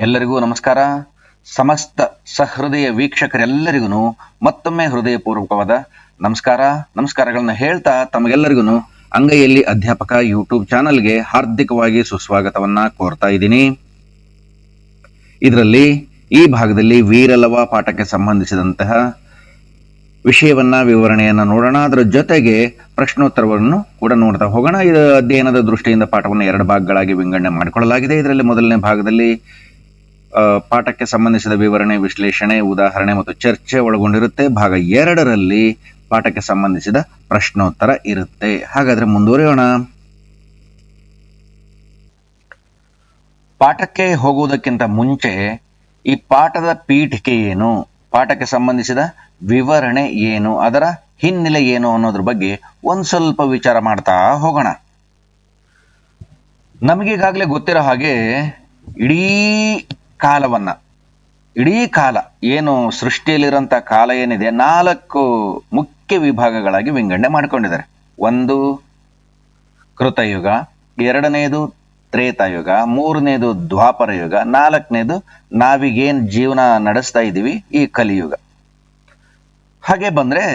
ಎಲ್ಲರಿಗೂ ನಮಸ್ಕಾರ. ಸಮಸ್ತ ಸಹೃದಯ ವೀಕ್ಷಕರೆಲ್ಲರಿಗೂ ಮತ್ತೊಮ್ಮೆ ಹೃದಯಪೂರ್ವಕವಾದ ನಮಸ್ಕಾರಗಳನ್ನ ಹೇಳ್ತಾ ತಮಗೆಲ್ಲರಿಗೂ ಅಂಗೈಯಲ್ಲಿ ಅಧ್ಯಾಪಕ ಯೂಟ್ಯೂಬ್ ಚಾನಲ್ಗೆ ಹಾರ್ದಿಕವಾಗಿ ಸುಸ್ವಾಗತವನ್ನ ಕೋರ್ತಾ ಇದ್ದೀನಿ. ಇದರಲ್ಲಿ ಈ ಭಾಗದಲ್ಲಿ ವೀರಲವ ಪಾಠಕ್ಕೆ ಸಂಬಂಧಿಸಿದಂತಹ ವಿಷಯವನ್ನ ವಿವರಣೆಯನ್ನ ನೋಡೋಣ. ಅದರ ಜೊತೆಗೆ ಪ್ರಶ್ನೋತ್ತರವನ್ನು ಕೂಡ ನೋಡ್ತಾ ಹೋಗೋಣ. ಇದು ಅಧ್ಯಯನದ ದೃಷ್ಟಿಯಿಂದ ಪಾಠವನ್ನು 2 ಭಾಗಗಳಾಗಿ ವಿಂಗಡಣೆ ಮಾಡಿಕೊಳ್ಳಲಾಗಿದೆ. ಇದರಲ್ಲಿ ಮೊದಲನೇ ಭಾಗದಲ್ಲಿ ಪಾಠಕ್ಕೆ ಸಂಬಂಧಿಸಿದ ವಿವರಣೆ, ವಿಶ್ಲೇಷಣೆ, ಉದಾಹರಣೆ ಮತ್ತು ಚರ್ಚೆ ಒಳಗೊಂಡಿರುತ್ತೆ. ಭಾಗ 2ರಲ್ಲಿ ಪಾಠಕ್ಕೆ ಸಂಬಂಧಿಸಿದ ಪ್ರಶ್ನೋತ್ತರ ಇರುತ್ತೆ. ಹಾಗಾದ್ರೆ ಮುಂದುವರಿಯೋಣ. ಪಾಠಕ್ಕೆ ಹೋಗುವುದಕ್ಕಿಂತ ಮುಂಚೆ ಈ ಪಾಠದ ಪೀಠಿಕೆ ಏನು, ಪಾಠಕ್ಕೆ ಸಂಬಂಧಿಸಿದ ವಿವರಣೆ ಏನು, ಅದರ ಹಿನ್ನೆಲೆ ಏನು ಅನ್ನೋದ್ರ ಬಗ್ಗೆ ಒಂದ್ ಸ್ವಲ್ಪ ವಿಚಾರ ಮಾಡ್ತಾ ಹೋಗೋಣ. ನಮಗೀಗಾಗಲೇ ಗೊತ್ತಿರೋ ಹಾಗೆ ಇಡೀ ಕಾಲ ಏನು ಸೃಷ್ಟಿಯಲ್ಲಿರೋಂಥ ಕಾಲ ಏನಿದೆ 4 ಮುಖ್ಯ ವಿಭಾಗಗಳಾಗಿ ವಿಂಗಡಣೆ ಮಾಡ್ಕೊಂಡಿದ್ದಾರೆ. 1 ಕೃತಯುಗ, 2ನೇದು ತ್ರೇತಾಯುಗ, 3ನೇದು ದ್ವಾಪರ ಯುಗ, 4ನೇದು ನಾವೀಗೇನ್ ಜೀವನ ನಡೆಸ್ತಾ ಇದ್ದೀವಿ ಈ ಕಲಿಯುಗ. ಹಾಗೆ ಬಂದ್ರೆ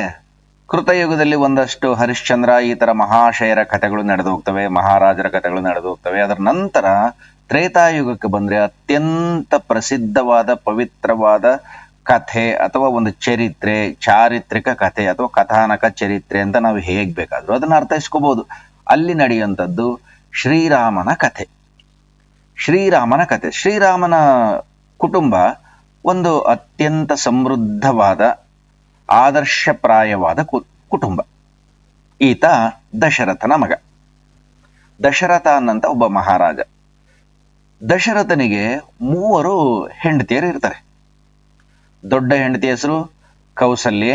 ಕೃತಯುಗದಲ್ಲಿ ಒಂದಷ್ಟು ಹರಿಶ್ಚಂದ್ರ ಈ ತರ ಮಹಾಶಯರ ಕಥೆಗಳು ನಡೆದು ಹೋಗ್ತವೆ, ಮಹಾರಾಜರ ಕಥೆಗಳು ನಡೆದು ಹೋಗ್ತವೆ. ಅದರ ನಂತರ ತ್ರೇತಾಯುಗಕ್ಕೆ ಬಂದ್ರೆ ಅತ್ಯಂತ ಪ್ರಸಿದ್ಧವಾದ ಪವಿತ್ರವಾದ ಕಥೆ ಅಥವಾ ಒಂದು ಚರಿತ್ರೆ, ಚಾರಿತ್ರಿಕ ಕಥೆ ಅಥವಾ ಕಥಾನಕ ಚರಿತ್ರೆ ಅಂತ ನಾವು ಹೇಗ್ ಬೇಕಾದ್ರೂ ಅದನ್ನ ಅರ್ಥೈಸ್ಕೋಬಹುದು. ಅಲ್ಲಿ ನಡೆಯುವಂಥದ್ದು ಶ್ರೀರಾಮನ ಕಥೆ. ಶ್ರೀರಾಮನ ಕುಟುಂಬ ಒಂದು ಅತ್ಯಂತ ಸಮೃದ್ಧವಾದ ಆದರ್ಶಪ್ರಾಯವಾದ ಕುಟುಂಬ. ಈತ ದಶರಥನ ಮಗ. ದಶರಥ ಅನ್ನಂತ ಒಬ್ಬ ಮಹಾರಾಜ. ದಶರಥನಿಗೆ 3 ಹೆಂಡತಿಯರು ಇರ್ತಾರೆ. ದೊಡ್ಡ ಹೆಂಡತಿ ಹೆಸರು ಕೌಸಲ್ಯೆ,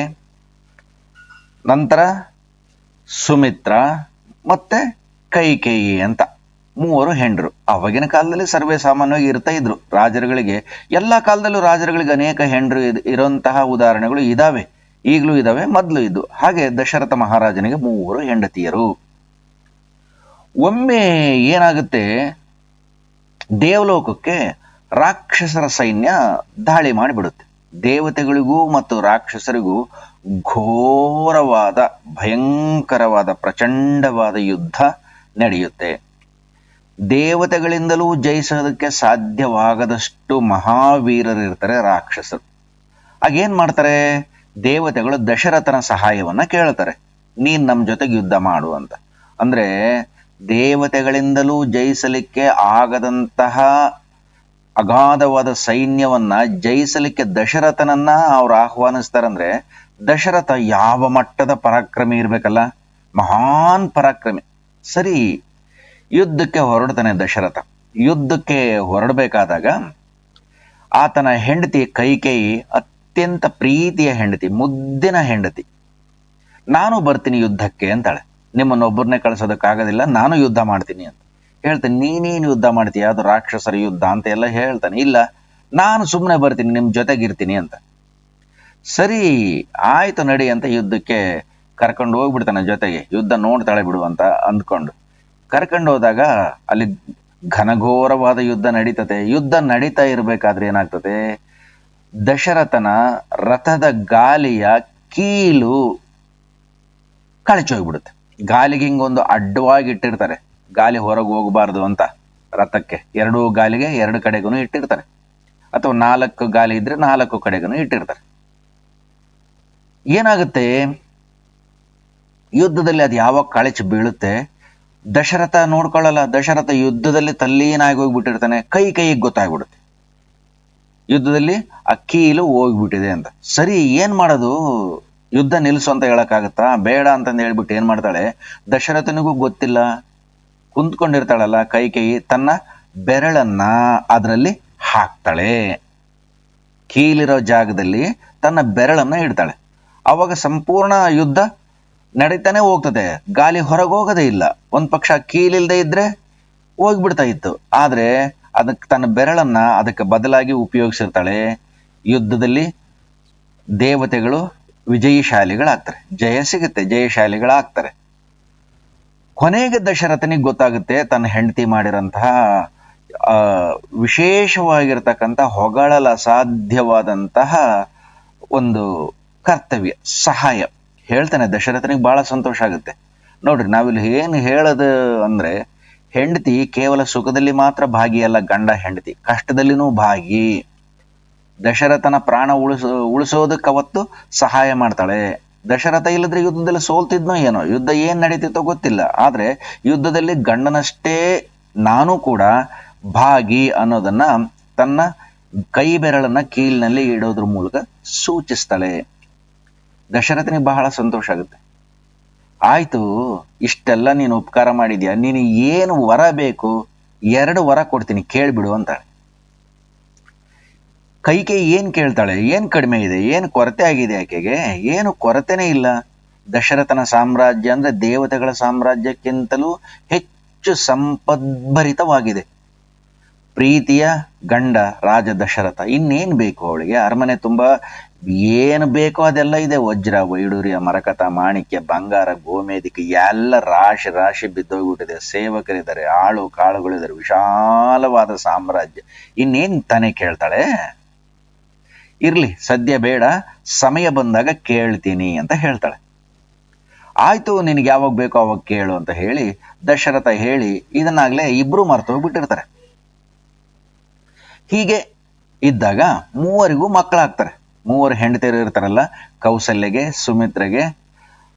ನಂತರ ಸುಮಿತ್ರ ಮತ್ತೆ ಕೈಕೇಯಿ ಅಂತ 3 ಹೆಂಡ್ರು. ಆವಾಗಿನ ಕಾಲದಲ್ಲಿ ಸರ್ವೇ ಸಾಮಾನ್ಯವಾಗಿ ಇರ್ತಾ ಇದ್ರು ರಾಜರುಗಳಿಗೆ. ಎಲ್ಲ ಕಾಲದಲ್ಲೂ ರಾಜರುಗಳಿಗೆ ಅನೇಕ ಹೆಂಡ್ರು ಇರುವಂತಹ ಉದಾಹರಣೆಗಳು ಇದಾವೆ, ಈಗಲೂ ಇದಾವೆ, ಮೊದಲು ಇದ್ದು. ಹಾಗೆ ದಶರಥ ಮಹಾರಾಜನಿಗೆ 3 ಹೆಂಡತಿಯರು. ಒಮ್ಮೆ ಏನಾಗುತ್ತೆ, ದೇವಲೋಕಕ್ಕೆ ರಾಕ್ಷಸರ ಸೈನ್ಯ ದಾಳಿ ಮಾಡಿಬಿಡುತ್ತೆ. ದೇವತೆಗಳಿಗೂ ಮತ್ತು ರಾಕ್ಷಸರಿಗೂ ಘೋರವಾದ ಭಯಂಕರವಾದ ಪ್ರಚಂಡವಾದ ಯುದ್ಧ ನಡೆಯುತ್ತೆ. ದೇವತೆಗಳಿಂದಲೂ ಜಯಿಸೋದಕ್ಕೆ ಸಾಧ್ಯವಾಗದಷ್ಟು ಮಹಾವೀರರಿರ್ತಾರೆ ರಾಕ್ಷಸರು. ಆಗೇನ್ ಮಾಡ್ತಾರೆ, ದೇವತೆಗಳು ದಶರಥನ ಸಹಾಯವನ್ನ ಕೇಳ್ತಾರೆ, ನೀನ್ ನಮ್ ಜೊತೆಗೆ ಯುದ್ಧ ಮಾಡು ಅಂತ. ಅಂದ್ರೆ ದೇವತೆಗಳಿಂದಲೂ ಜಯಿಸಲಿಕ್ಕೆ ಆಗದಂತಹ ಅಗಾಧವಾದ ಸೈನ್ಯವನ್ನ ಜಯಿಸಲಿಕ್ಕೆ ದಶರಥನನ್ನ ಅವ್ರು ಆಹ್ವಾನಿಸ್ತಾರಂದ್ರೆ ದಶರಥ ಯಾವ ಮಟ್ಟದ ಪರಾಕ್ರಮಿ ಇರ್ಬೇಕಲ್ಲ, ಮಹಾನ್ ಪರಾಕ್ರಮಿ. ಸರಿ, ಯುದ್ಧಕ್ಕೆ ಹೊರಡ್ತಾನೆ ದಶರಥ. ಯುದ್ಧಕ್ಕೆ ಹೊರಡಬೇಕಾದಾಗ ಆತನ ಹೆಂಡತಿ ಕೈಕೇಯಿ ಅತ್ಯಂತ ಪ್ರೀತಿಯ ಹೆಂಡತಿ, ಮುದ್ದಿನ ಹೆಂಡತಿ. ನಾನು ಬರ್ತೀನಿ ಯುದ್ಧಕ್ಕೆ ಅಂತಾಳೆ. ನಿಮ್ಮನ್ನೊಬ್ಬರನ್ನೇ ಕಳಿಸೋದಕ್ಕಾಗೋದಿಲ್ಲ, ನಾನು ಯುದ್ಧ ಮಾಡ್ತೀನಿ ಅಂತ ಹೇಳ್ತಾನೆ. ನೀನೇನು ಯುದ್ಧ ಮಾಡ್ತೀಯ, ಅದು ರಾಕ್ಷಸರ ಯುದ್ಧ ಅಂತ ಎಲ್ಲ ಹೇಳ್ತಾನೆ. ಇಲ್ಲ, ನಾನು ಸುಮ್ಮನೆ ಬರ್ತೀನಿ, ನಿಮ್ ಜೊತೆಗಿರ್ತೀನಿ ಅಂತ. ಸರಿ ಆಯ್ತು ನಡಿ ಅಂತ ಯುದ್ಧಕ್ಕೆ ಕರ್ಕೊಂಡು ಹೋಗ್ಬಿಡ್ತಾನೆ ಜೊತೆಗೆ. ಯುದ್ಧ ನೋಡ್ತಾಳೆ ಬಿಡು ಅಂತ ಅಂದ್ಕೊಂಡು ಕರ್ಕೊಂಡು ಹೋದಾಗ ಅಲ್ಲಿ ಘನಘೋರವಾದ ಯುದ್ಧ ನಡೀತದೆ. ಯುದ್ಧ ನಡೀತಾ ಇರ್ಬೇಕಾದ್ರೆ ಏನಾಗ್ತದೆ, ದಶರಥನ ರಥದ ಗಾಲಿಯ ಕೀಲು ಕಳಚಿ ಹೋಗ್ಬಿಡುತ್ತೆ. ಗಾಲಿಗೆ ಹಿಂಗೊಂದು ಅಡ್ಡವಾಗಿ ಇಟ್ಟಿರ್ತಾರೆ, ಗಾಲಿ ಹೊರಗೆ ಹೋಗಬಾರ್ದು ಅಂತ. ರಥಕ್ಕೆ 2 ಗಾಲಿಗೆ 2 ಕಡೆಗೂ ಇಟ್ಟಿರ್ತಾರೆ, ಅಥವಾ 4 ಗಾಲಿ ಇದ್ರೆ 4 ಕಡೆಗೂ ಇಟ್ಟಿರ್ತಾರೆ. ಏನಾಗುತ್ತೆ, ಯುದ್ಧದಲ್ಲಿ ಅದು ಯಾವಾಗ ಕಳಚಿ ಬೀಳುತ್ತೆ, ದಶರಥ ನೋಡ್ಕೊಳ್ಳಲ್ಲ. ದಶರಥ ಯುದ್ಧದಲ್ಲಿ ತಲ್ಲೀನಾಗಿ ಹೋಗ್ಬಿಟ್ಟಿರ್ತಾನೆ. ಕೈಗೆ ಗೊತ್ತಾಗ್ಬಿಡುತ್ತೆ ಯುದ್ಧದಲ್ಲಿ ಆ ಕೀಲು ಹೋಗ್ಬಿಟ್ಟಿದೆ ಅಂತ. ಸರಿ, ಏನ್ ಮಾಡೋದು, ಯುದ್ಧ ನಿಲ್ಸು ಅಂತ ಹೇಳಕ್ಕಾಗತ್ತಾ, ಬೇಡ ಅಂತಂದು ಹೇಳ್ಬಿಟ್ಟು ಏನ್ ಮಾಡ್ತಾಳೆ, ದಶರಥನಿಗೂ ಗೊತ್ತಿಲ್ಲ, ಕುಂತ್ಕೊಂಡಿರ್ತಾಳಲ್ಲ ಕೈಕೇಯಿ, ತನ್ನ ಬೆರಳನ್ನ ಅದರಲ್ಲಿ ಹಾಕ್ತಾಳೆ. ಕೀಲಿರೋ ಜಾಗದಲ್ಲಿ ತನ್ನ ಬೆರಳನ್ನ ಇಡ್ತಾಳೆ. ಅವಾಗ ಸಂಪೂರ್ಣ ಯುದ್ಧ ನಡೀತಾನೆ ಹೋಗ್ತದೆ, ಗಾಲಿ ಹೊರಗೆ ಹೋಗೋದೇ ಇಲ್ಲ. ಒಂದ್ ಪಕ್ಷ ಕೀಲಿಲ್ದೇ ಇದ್ರೆ ಹೋಗ್ಬಿಡ್ತಾ ಇತ್ತು. ಆದ್ರೆ ಅದಕ್ಕೆ ತನ್ನ ಬೆರಳನ್ನ ಅದಕ್ಕೆ ಬದಲಾಗಿ ಉಪಯೋಗಿಸಿರ್ತಾಳೆ. ಯುದ್ಧದಲ್ಲಿ ದೇವತೆಗಳು ವಿಜಯಶಾಲಿಗಳಾಗ್ತಾರೆ, ಜಯ ಸಿಗುತ್ತೆ, ಜಯಶಾಲಿಗಳಾಗ್ತಾರೆ. ಕೊನೆಗೆ ದಶರಥನಿಗೆ ಗೊತ್ತಾಗುತ್ತೆ ತನ್ನ ಹೆಂಡತಿ ಮಾಡಿರಂತಹ ವಿಶೇಷವಾಗಿರ್ತಕ್ಕಂಥ ಹೊಗಳಲ ಸಾಧ್ಯವಾದಂತಹ ಒಂದು ಕರ್ತವ್ಯ, ಸಹಾಯ. ಹೇಳ್ತಾನೆ ದಶರಥನಿಗೆ ಬಹಳ ಸಂತೋಷ ಆಗುತ್ತೆ. ನೋಡ್ರಿ, ನಾವಿಲ್ಲಿ ಏನು ಹೇಳೋದು ಅಂದ್ರೆ, ಹೆಂಡತಿ ಕೇವಲ ಸುಖದಲ್ಲಿ ಮಾತ್ರ ಭಾಗಿಯಲ್ಲ, ಗಂಡ ಹೆಂಡತಿ ಕಷ್ಟದಲ್ಲಿನೂ ಭಾಗಿ. ದಶರಥನ ಪ್ರಾಣ ಉಳಿಸೋದಕ್ಕೆ ಅವತ್ತು ಸಹಾಯ ಮಾಡ್ತಾಳೆ. ದಶರಥ ಇಲ್ಲದ್ರೆ ಯುದ್ಧದಲ್ಲಿ ಸೋಲ್ತಿದ್ನೋ ಏನೋ, ಯುದ್ಧ ಏನ್ ನಡೀತಿತ್ತೋ ಗೊತ್ತಿಲ್ಲ. ಆದ್ರೆ ಯುದ್ಧದಲ್ಲಿ ಗಂಡನಷ್ಟೇ ನಾನು ಕೂಡ ಭಾಗಿ ಅನ್ನೋದನ್ನ ತನ್ನ ಕೈ ಬೆರಳನ್ನ ಕೀಲಿನಲ್ಲಿ ಇಡೋದ್ರ ಮೂಲಕ ಸೂಚಿಸ್ತಾಳೆ. ದಶರಥನಿಗೆ ಬಹಳ ಸಂತೋಷ ಆಗುತ್ತೆ. ಆಯ್ತು, ಇಷ್ಟೆಲ್ಲ ನೀನು ಉಪಕಾರ ಮಾಡಿದ್ಯಾ, ನೀನು ಏನು ವರ ಬೇಕು, 2 ವರ ಕೊಡ್ತೀನಿ, ಕೇಳ್ಬಿಡು ಅಂತಾಳೆ. ಕೈಕೇಯಿ ಏನ್ ಕೇಳ್ತಾಳೆ? ಏನ್ ಕಡಿಮೆ ಇದೆ, ಏನು ಕೊರತೆ ಆಗಿದೆ ಆಕೆಗೆ? ಏನು ಕೊರತೆನೇ ಇಲ್ಲ. ದಶರಥನ ಸಾಮ್ರಾಜ್ಯ ಅಂದ್ರೆ ದೇವತೆಗಳ ಸಾಮ್ರಾಜ್ಯಕ್ಕಿಂತಲೂ ಹೆಚ್ಚು ಸಂಪದ್ಭರಿತವಾಗಿದೆ. ಪ್ರೀತಿಯ ಗಂಡ ರಾಜ ದಶರಥ, ಇನ್ನೇನ್ ಬೇಕು ಅವಳಿಗೆ? ಅರಮನೆ ತುಂಬಾ ಏನು ಬೇಕೋ ಅದೆಲ್ಲ ಇದೆ. ವಜ್ರ ವೈಡೂರ್ಯ ಮರಕತ ಮಾಣಿಕ್ಯ ಬಂಗಾರ ಗೋಮೇದಿಕೆ ಎಲ್ಲ ರಾಶಿ ರಾಶಿ ಬಿದ್ದೋಗ್ಬಿಟ್ಟಿದೆ. ಸೇವಕರಿದ್ದಾರೆ, ಆಳು ಕಾಳುಗಳಿದ್ದಾರೆ, ವಿಶಾಲವಾದ ಸಾಮ್ರಾಜ್ಯ. ಇನ್ನೇನ್ ತಾನೇ ಕೇಳ್ತಾಳೆ? ಇರ್ಲಿ, ಸದ್ಯ ಬೇಡ, ಸಮಯ ಬಂದಾಗ ಕೇಳ್ತೀನಿ ಅಂತ ಹೇಳ್ತಾಳೆ. ಆಯ್ತು, ನಿನಗೆ ಯಾವಾಗ ಬೇಕೋ ಅವಾಗ ಕೇಳು ಅಂತ ಹೇಳಿ ದಶರಥ ಹೇಳಿ ಇದನ್ನಾಗ್ಲೇ ಇಬ್ರು ಮರ್ತು ಹೋಗ್ಬಿಟ್ಟಿರ್ತಾರೆ. ಹೀಗೆ ಇದ್ದಾಗ 3 ಮಕ್ಕಳಾಗ್ತಾರೆ. 3 ಹೆಂಡತಿಯರು ಇರ್ತಾರಲ್ಲ, ಕೌಸಲ್ಯಗೆ, ಸುಮಿತ್ರೆಗೆ,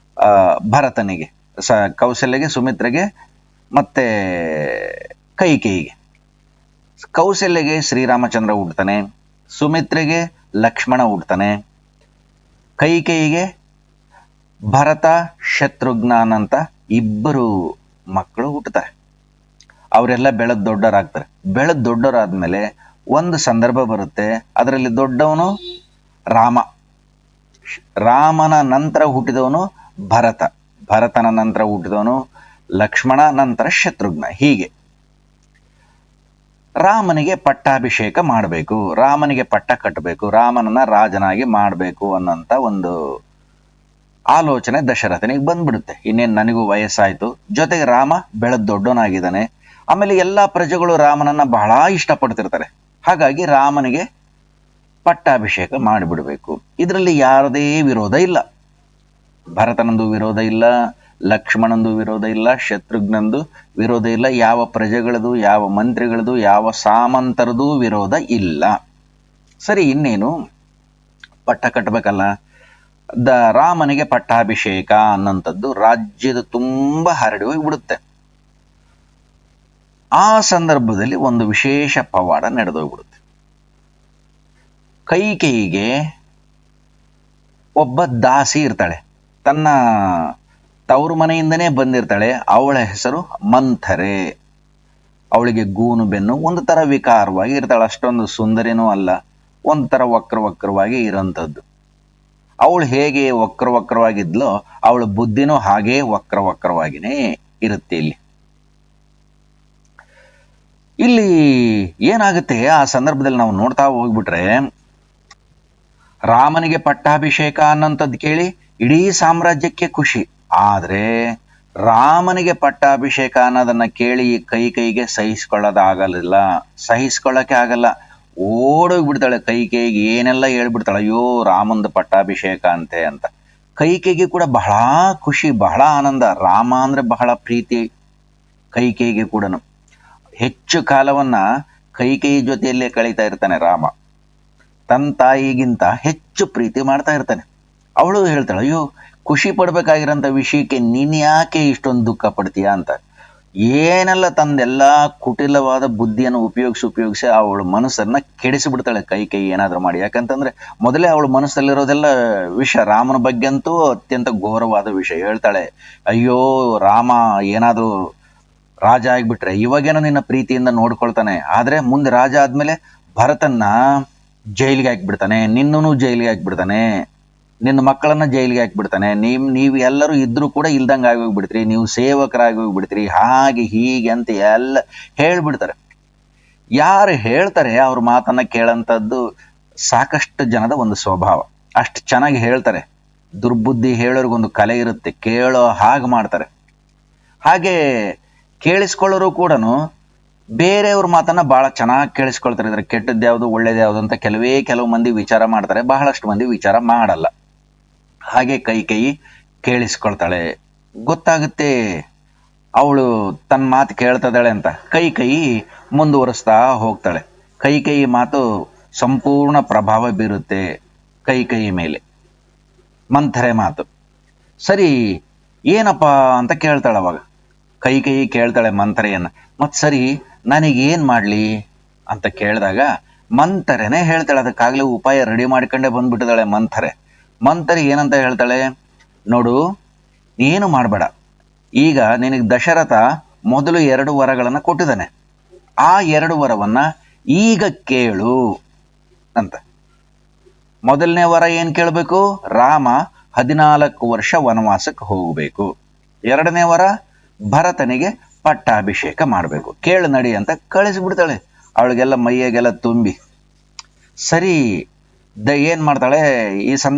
ಭರತನಿಗೆ, ಕೌಸಲ್ಯಗೆ, ಸುಮಿತ್ರೆಗೆ ಮತ್ತೆ ಕೈಕೇಯಿಗೆ. ಕೌಸಲ್ಯಗೆ ಶ್ರೀರಾಮಚಂದ್ರ ಹುಡ್ತಾನೆ, ಸುಮಿತ್ರೆಗೆ ಲಕ್ಷ್ಮಣ ಹುಡ್ತಾನೆ, ಕೈಕೇಯಿಗೆ ಭರತ ಶತ್ರುಘ್ನ ಅಂತ 2 ಮಕ್ಕಳು ಹುಟ್ಟುತ್ತಾರೆ. ಅವರೆಲ್ಲ ಬೆಳೆದ್ ದೊಡ್ಡವರಾಗ್ತಾರೆ. ಬೆಳೆದ್ ದೊಡ್ಡವರಾದ್ಮೇಲೆ ಒಂದು ಸಂದರ್ಭ ಬರುತ್ತೆ. ಅದರಲ್ಲಿ ದೊಡ್ಡವನು ರಾಮ, ರಾಮನ ನಂತರ ಹುಟ್ಟಿದವನು ಭರತ, ಭರತನ ನಂತರ ಹುಟ್ಟಿದವನು ಲಕ್ಷ್ಮಣ, ನಂತರ ಶತ್ರುಘ್ನ. ಹೀಗೆ ರಾಮನಿಗೆ ಪಟ್ಟಾಭಿಷೇಕ ಮಾಡಬೇಕು, ರಾಮನಿಗೆ ಪಟ್ಟ ಕಟ್ಟಬೇಕು, ರಾಮನನ್ನ ರಾಜನಾಗಿ ಮಾಡಬೇಕು ಅನ್ನೋಂಥ ಒಂದು ಆಲೋಚನೆ ದಶರಥನಿಗೆ ಬಂದ್ಬಿಡುತ್ತೆ. ಇನ್ನೇನು ನನಗೂ ವಯಸ್ಸಾಯ್ತು, ಜೊತೆಗೆ ರಾಮ ಬೆಳೆದ್ ದೊಡ್ಡವನಾಗಿದ್ದಾನೆ, ಆಮೇಲೆ ಎಲ್ಲಾ ಪ್ರಜೆಗಳು ರಾಮನನ್ನ ಬಹಳ ಇಷ್ಟಪಡ್ತಿರ್ತಾರೆ. ಹಾಗಾಗಿ ರಾಮನಿಗೆ ಪಟ್ಟಾಭಿಷೇಕ ಮಾಡಿಬಿಡ್ಬೇಕು. ಇದರಲ್ಲಿ ಯಾರದೇ ವಿರೋಧ ಇಲ್ಲ. ಭರತನಂದು ವಿರೋಧ ಇಲ್ಲ, ಲಕ್ಷ್ಮಣಂದು ವಿರೋಧ ಇಲ್ಲ, ಶತ್ರುಘ್ನಂದು ವಿರೋಧ ಇಲ್ಲ, ಯಾವ ಪ್ರಜೆಗಳದು, ಯಾವ ಮಂತ್ರಿಗಳದು, ಯಾವ ಸಾಮಂತರದು ವಿರೋಧ ಇಲ್ಲ. ಸರಿ, ಇನ್ನೇನು ಪಟ್ಟ ಕಟ್ಟಬೇಕಲ್ಲ. ರಾಮನಿಗೆ ಪಟ್ಟಾಭಿಷೇಕ ಅನ್ನೋಂಥದ್ದು ರಾಜ್ಯದ ತುಂಬಾ ಹರಡಿ ಹೋಗ್ಬಿಡುತ್ತೆ. ಆ ಸಂದರ್ಭದಲ್ಲಿ ಒಂದು ವಿಶೇಷ ಪವಾಡ ನಡೆದೋಗ್ಬಿಡುತ್ತೆ. ಕೈಕೇಯಿಗೆ ಒಬ್ಬ ದಾಸಿ ಇರ್ತಾಳೆ, ತನ್ನ ತವರು ಮನೆಯಿಂದನೇ ಬಂದಿರ್ತಾಳೆ. ಅವಳ ಹೆಸರು ಮಂಥರೆ. ಅವಳಿಗೆ ಗೂನು ಬೆನ್ನು, ಒಂದು ತರ ವಿಕಾರವಾಗಿ ಇರ್ತಾಳೆ. ಅಷ್ಟೊಂದು ಸುಂದರಿನೂ ಅಲ್ಲ, ಒಂದು ತರ ವಕ್ರವಾಗಿ ಇರೋಂಥದ್ದು. ಅವಳು ಹೇಗೆ ವಕ್ರವಾಗಿದ್ಲೋ ಅವಳ ಬುದ್ಧಿನೂ ಹಾಗೇ ವಕ್ರವಾಗಿನೇ ಇರುತ್ತೆ. ಇಲ್ಲಿ ಏನಾಗುತ್ತೆ, ಆ ಸಂದರ್ಭದಲ್ಲಿ ನಾವು ನೋಡ್ತಾ ಹೋಗ್ಬಿಟ್ರೆ, ರಾಮನಿಗೆ ಪಟ್ಟಾಭಿಷೇಕ ಅನ್ನೋಂಥದ್ದು ಕೇಳಿ ಇಡೀ ಸಾಮ್ರಾಜ್ಯಕ್ಕೆ ಖುಷಿ. ಆದ್ರೆ ರಾಮನಿಗೆ ಪಟ್ಟಾಭಿಷೇಕ ಅನ್ನೋದನ್ನ ಕೇಳಿ ಕೈಕೇಯಿಗೆ ಸಹಿಸ್ಕೊಳ್ಳಕ್ಕೆ ಆಗಲ್ಲ. ಓಡೋಗ್ಬಿಡ್ತಾಳೆ. ಕೈಕೇಯಿಗೆ ಏನೆಲ್ಲ ಹೇಳ್ಬಿಡ್ತಾಳೆ, ಅಯ್ಯೋ ರಾಮಂದು ಪಟ್ಟಾಭಿಷೇಕ ಅಂತೆ ಅಂತ. ಕೈಕೇಯಿಗೆ ಕೂಡ ಬಹಳ ಖುಷಿ, ಬಹಳ ಆನಂದ. ರಾಮ ಅಂದ್ರೆ ಬಹಳ ಪ್ರೀತಿ ಕೈಕೇಯಿಗೆ ಕೂಡ. ಹೆಚ್ಚು ಕಾಲವನ್ನ ಕೈಕೇಯಿ ಜೊತೆಯಲ್ಲೇ ಕಳೀತಾ ಇರ್ತಾನೆ ರಾಮ. ತನ್ನ ತಾಯಿಗಿಂತ ಹೆಚ್ಚು ಪ್ರೀತಿ ಮಾಡ್ತಾ ಇರ್ತಾನೆ. ಅವಳು ಹೇಳ್ತಾಳೆ, ಅಯ್ಯೋ ಖುಷಿ ಪಡ್ಬೇಕಾಗಿರೋಂಥ ವಿಷಯಕ್ಕೆ ನೀನ್ ಯಾಕೆ ಇಷ್ಟೊಂದು ದುಃಖ ಪಡ್ತೀಯ ಅಂತ. ಏನೆಲ್ಲ ತಂದೆಲ್ಲ ಕುಟಿಲವಾದ ಬುದ್ಧಿಯನ್ನು ಉಪಯೋಗಿಸಿ ಅವಳ ಮನಸ್ಸನ್ನ ಕೆಡಿಸಿಬಿಡ್ತಾಳೆ ಕೈಕೇಯಿ ಏನಾದ್ರೂ ಮಾಡಿ. ಯಾಕಂತಂದ್ರೆ ಮೊದಲೇ ಅವಳ ಮನಸ್ಸಲ್ಲಿರೋದೆಲ್ಲ ವಿಷ, ರಾಮನ ಬಗ್ಗೆ ಅಂತೂ ಅತ್ಯಂತ ಘೋರವಾದ ವಿಷಯ. ಹೇಳ್ತಾಳೆ, ಅಯ್ಯೋ ರಾಮ ಏನಾದ್ರೂ ರಾಜ ಆಗ್ಬಿಟ್ರೆ ಇವಾಗೇನೋ ನಿನ್ನ ಪ್ರೀತಿಯಿಂದ ನೋಡ್ಕೊಳ್ತಾನೆ, ಆದ್ರೆ ಮುಂದೆ ರಾಜ ಆದ್ಮೇಲೆ ಭರತನ್ನ ಜೈಲಿಗೆ ಹಾಕ್ಬಿಡ್ತಾನೆ, ನಿನ್ನೂ ಜೈಲಿಗೆ ಹಾಕ್ಬಿಡ್ತಾನೆ, ನಿನ್ನ ಮಕ್ಕಳನ್ನ ಜೈಲಿಗೆ ಹಾಕ್ಬಿಡ್ತಾನೆ, ನೀವು ಎಲ್ಲರೂ ಇದ್ರೂ ಕೂಡ ಇಲ್ದಂಗೆ ಆಗೋಗ್ಬಿಡ್ತೀರಿ, ನೀವು ಸೇವಕರಾಗಿ ಹೋಗ್ಬಿಡ್ತೀರಿ, ಹಾಗೆ ಹೀಗೆ ಅಂತ ಎಲ್ಲ ಹೇಳ್ಬಿಡ್ತಾರೆ. ಯಾರು ಹೇಳ್ತಾರೆ ಅವ್ರ ಮಾತನ್ನ ಕೇಳಂತದ್ದು ಸಾಕಷ್ಟು ಜನದ ಒಂದು ಸ್ವಭಾವ. ಅಷ್ಟು ಚೆನ್ನಾಗಿ ಹೇಳ್ತಾರೆ. ದುರ್ಬುದ್ಧಿ ಹೇಳೋರ್ಗೊಂದು ಕಲೆ ಇರುತ್ತೆ, ಕೇಳೋ ಹಾಗೆ ಮಾಡ್ತಾರೆ. ಹಾಗೆ ಕೇಳಿಸ್ಕೊಳ್ಳೋರು ಕೂಡ ಬೇರೆಯವ್ರ ಮಾತನ್ನ ಬಹಳ ಚೆನ್ನಾಗಿ ಕೇಳಿಸ್ಕೊಳ್ತಾರೆ. ಇದ್ರೆ ಕೆಟ್ಟದ್ದು ಯಾವುದು ಒಳ್ಳೇದು ಯಾವುದು ಅಂತ ಕೆಲವು ಮಂದಿ ವಿಚಾರ ಮಾಡ್ತಾರೆ, ಬಹಳಷ್ಟು ಮಂದಿ ವಿಚಾರ ಮಾಡಲ್ಲ. ಹಾಗೆ ಕೈಕೇಯಿ ಕೇಳಿಸ್ಕೊಳ್ತಾಳೆ. ಗೊತ್ತಾಗುತ್ತೆ ಅವಳು ತನ್ನ ಮಾತು ಕೇಳ್ತದಾಳೆ ಅಂತ. ಕೈಕೇಯಿ ಮುಂದುವರಿಸ್ತಾ ಹೋಗ್ತಾಳೆ. ಕೈಕೇಯಿ ಮಾತು ಸಂಪೂರ್ಣ ಪ್ರಭಾವ ಬೀರುತ್ತೆ ಕೈಕೇಯಿ ಮೇಲೆ. ಮಂಥರೆ ಮಾತು ಸರಿ ಏನಪ್ಪ ಅಂತ ಕೇಳ್ತಾಳೆ. ಅವಾಗ ಕೈಕೇಯಿ ಕೇಳ್ತಾಳೆ ಮಂಥರೆಯನ್ನ, ಮತ್ ಸರಿ ನನಗೇನ್ ಮಾಡ್ಲಿ ಅಂತ ಕೇಳಿದಾಗ ಮಂಥರೆನೇ ಹೇಳ್ತಾಳೆ. ಅದಕ್ಕಾಗ್ಲೇ ಉಪಾಯ ರೆಡಿ ಮಾಡ್ಕೊಂಡೇ ಬಂದ್ಬಿಟ್ಟಿದ್ದಾಳೆ ಮಂಥರೆ. ಮಂಥರೆ ಏನಂತ ಹೇಳ್ತಾಳೆ, ನೋಡು ಏನು ಮಾಡಬೇಡ, ಈಗ ನಿನಗೆ ದಶರಥ ಮೊದಲು 2 ವರಗಳನ್ನ ಕೊಟ್ಟಿದ್ದಾನೆ, ಆ 2 ವರವನ್ನ ಈಗ ಕೇಳು ಅಂತ. ಮೊದಲನೇ ವರ ಏನ್ ಕೇಳಬೇಕು, ರಾಮ 14 ವರ್ಷ ವನವಾಸಕ್ಕೆ ಹೋಗಬೇಕು. 2ನೇ ವರ ಭರತನಿಗೆ ಪಟ್ಟಾಭಿಷೇಕ ಮಾಡಬೇಕು. ಕೇಳು ನಡಿ ಅಂತ ಕಳಿಸ್ಬಿಡ್ತಾಳೆ. ಅವಳಿಗೆಲ್ಲ ಮೈಯಾಗೆಲ್ಲ ತುಂಬಿ ಸರಿ ಏನ್ ಮಾಡ್ತಾಳೆ,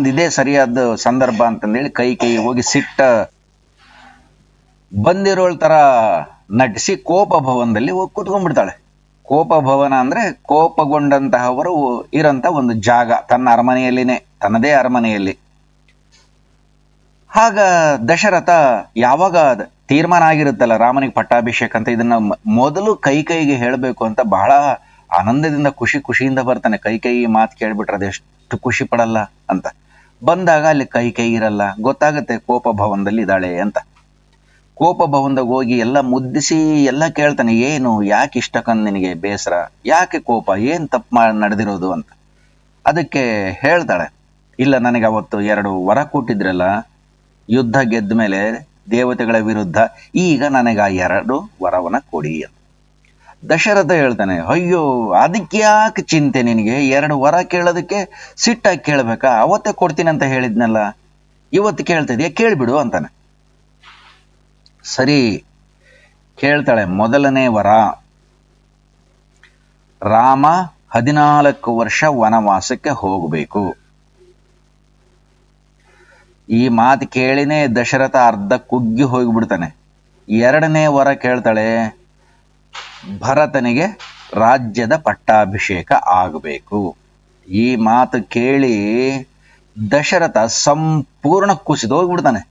ಇದೇ ಸರಿಯಾದ ಸಂದರ್ಭ ಅಂತಂದೇಳಿ ಕೈಕೇಯಿ ಹೋಗಿ ಸಿಟ್ಟ ಬಂದಿರೋಳ್ ತರ ನಟಿಸಿ ಕೋಪ ಭವನದಲ್ಲಿ ಹೋಗಿ ಕೂತ್ಕೊಂಡ್ಬಿಡ್ತಾಳೆ. ಕೋಪ ಭವನ ಅಂದ್ರೆ ಕೋಪಗೊಂಡಂತಹವರು ಇರಂತ ಒಂದು ಜಾಗ, ತನ್ನ ಅರಮನೆಯಲ್ಲಿನೇ, ತನ್ನದೇ ಅರಮನೆಯಲ್ಲಿ. ಆಗ ದಶರಥ ಯಾವಾಗ ತೀರ್ಮಾನ ಆಗಿರುತ್ತಲ್ಲ ರಾಮನಿಗೆ ಪಟ್ಟಾಭಿಷೇಕ ಅಂತ, ಇದನ್ನ ಮೊದಲು ಕೈಕೇಯಿಗೆ ಹೇಳಬೇಕು ಅಂತ ಬಹಳ ಆನಂದದಿಂದ ಖುಷಿಯಿಂದ ಬರ್ತಾನೆ. ಕೈಕೇಯಿ ಮಾತು ಕೇಳ್ಬಿಟ್ರೆ ಅದೆಷ್ಟು ಖುಷಿ ಪಡಲ್ಲ ಅಂತ. ಬಂದಾಗ ಅಲ್ಲಿ ಕೈಕೇಯಿ ಇರಲ್ಲ, ಗೊತ್ತಾಗುತ್ತೆ ಕೋಪ ಭವನದಲ್ಲಿ ಇದ್ದಾಳೆ ಅಂತ. ಕೋಪ ಭವನದಾಗ ಹೋಗಿ ಎಲ್ಲ ಮುದ್ದಿಸಿ ಎಲ್ಲ ಕೇಳ್ತಾನೆ, ಏನು ಯಾಕೆ ಇಷ್ಟಕ್ಕಂದು ನಿನಗೆ ಬೇಸರ, ಯಾಕೆ ಕೋಪ, ಏನ್ ತಪ್ಪು ನಡೆದಿರೋದು ಅಂತ. ಅದಕ್ಕೆ ಹೇಳ್ತಾಳೆ, ಇಲ್ಲ ನನಗೆ ಅವತ್ತು 2 ವರ ಕೊಟ್ಟಿದ್ರಲ್ಲ, ಯುದ್ಧ ಗೆದ್ದ ಮೇಲೆ ದೇವತೆಗಳ ವಿರುದ್ಧ, ಈಗ ನನಗೆ ಆ 2 ವರವನ್ನ ಕೊಡಿ ಅಂತ. ದಶರಥ ಹೇಳ್ತಾನೆ, ಅಯ್ಯೋ ಅದಕ್ಕೆ ಯಾಕೆ ಚಿಂತೆ ನಿನಗೆ, 2 ವರ ಕೇಳೋದಕ್ಕೆ ಸಿಟ್ಟಾಗಿ ಕೇಳ್ಬೇಕಾ, ಅವತ್ತೇ ಕೊಡ್ತೀನಿ ಅಂತ ಹೇಳಿದ್ನಲ್ಲ, ಇವತ್ತು ಕೇಳ್ತಿದ್ಯಾ, ಕೇಳ್ಬಿಡು ಅಂತಾನೆ. ಸರಿ ಕೇಳ್ತಾಳೆ. ಮೊದಲನೇ ವರ, ರಾಮ 14 ವರ್ಷ ವನವಾಸಕ್ಕೆ ಹೋಗಬೇಕು. ಈ ಮಾತು ಕೇಳಿನೇ ದಶರಥ ಅರ್ಧ ಕುಗ್ಗಿ ಹೋಗಿಬಿಡ್ತಾನೆ. 2ನೇ ವರ ಕೇಳ್ತಾಳೆ, ಭರತನಿಗೆ ರಾಜ್ಯದ ಪಟ್ಟಾಭಿಷೇಕ ಆಗಬೇಕು. ಈ ಮಾತು ಕೇಳಿ ದಶರಥ ಸಂಪೂರ್ಣ ಕುಸಿದು ಹೋಗ್ಬಿಡ್ತಾನೆ.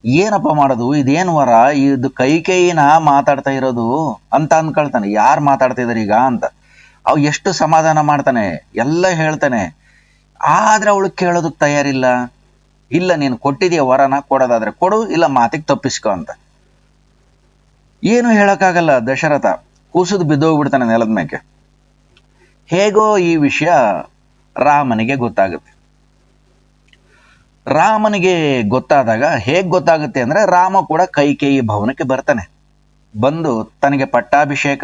ಏನಪ್ಪ ಮಾಡೋದು, ಇದೇನು ವರ, ಇದು ಕೈಕೇಯಿನ ಮಾತಾಡ್ತಾ ಇರೋದು ಅಂತ ಅನ್ಕೊಳ್ತಾನೆ. ಯಾರು ಮಾತಾಡ್ತಿದಾರೆ ಈಗ ಅಂತ. ಅವ್ ಎಷ್ಟು ಸಮಾಧಾನ ಮಾಡ್ತಾನೆ, ಎಲ್ಲ ಹೇಳ್ತಾನೆ. ಆದ್ರೆ ಅವಳು ಕೇಳೋದಕ್ಕೆ ತಯಾರಿಲ್ಲ. ಇಲ್ಲ ನೀನು ಕೊಟ್ಟಿದೀಯ ವರನ, ಕೊಡೋದಾದ್ರೆ ಕೊಡು, ಇಲ್ಲ ಮಾತಿಗೆ ತಪ್ಪಿಸ್ಕೊ ಅಂತ. ಏನು ಹೇಳಕ್ಕಾಗಲ್ಲ. ದಶರಥ ಕುಸಿದು ಬಿದ್ದೋಗ್ಬಿಡ್ತಾನೆ ನೆಲದ ಮೇಲೆ. ಹೇಗೋ ಈ ವಿಷಯ ರಾಮನಿಗೆ ಗೊತ್ತಾಗುತ್ತೆ. ರಾಮನಿಗೆ ಗೊತ್ತಾದಾಗ ಹೇಗ್ ಗೊತ್ತಾಗುತ್ತೆ ಅಂದ್ರೆ, ರಾಮ ಕೂಡ ಕೈಕೇಯಿ ಭವನಕ್ಕೆ ಬರ್ತಾನೆ. ಬಂದು ತನಗೆ ಪಟ್ಟಾಭಿಷೇಕ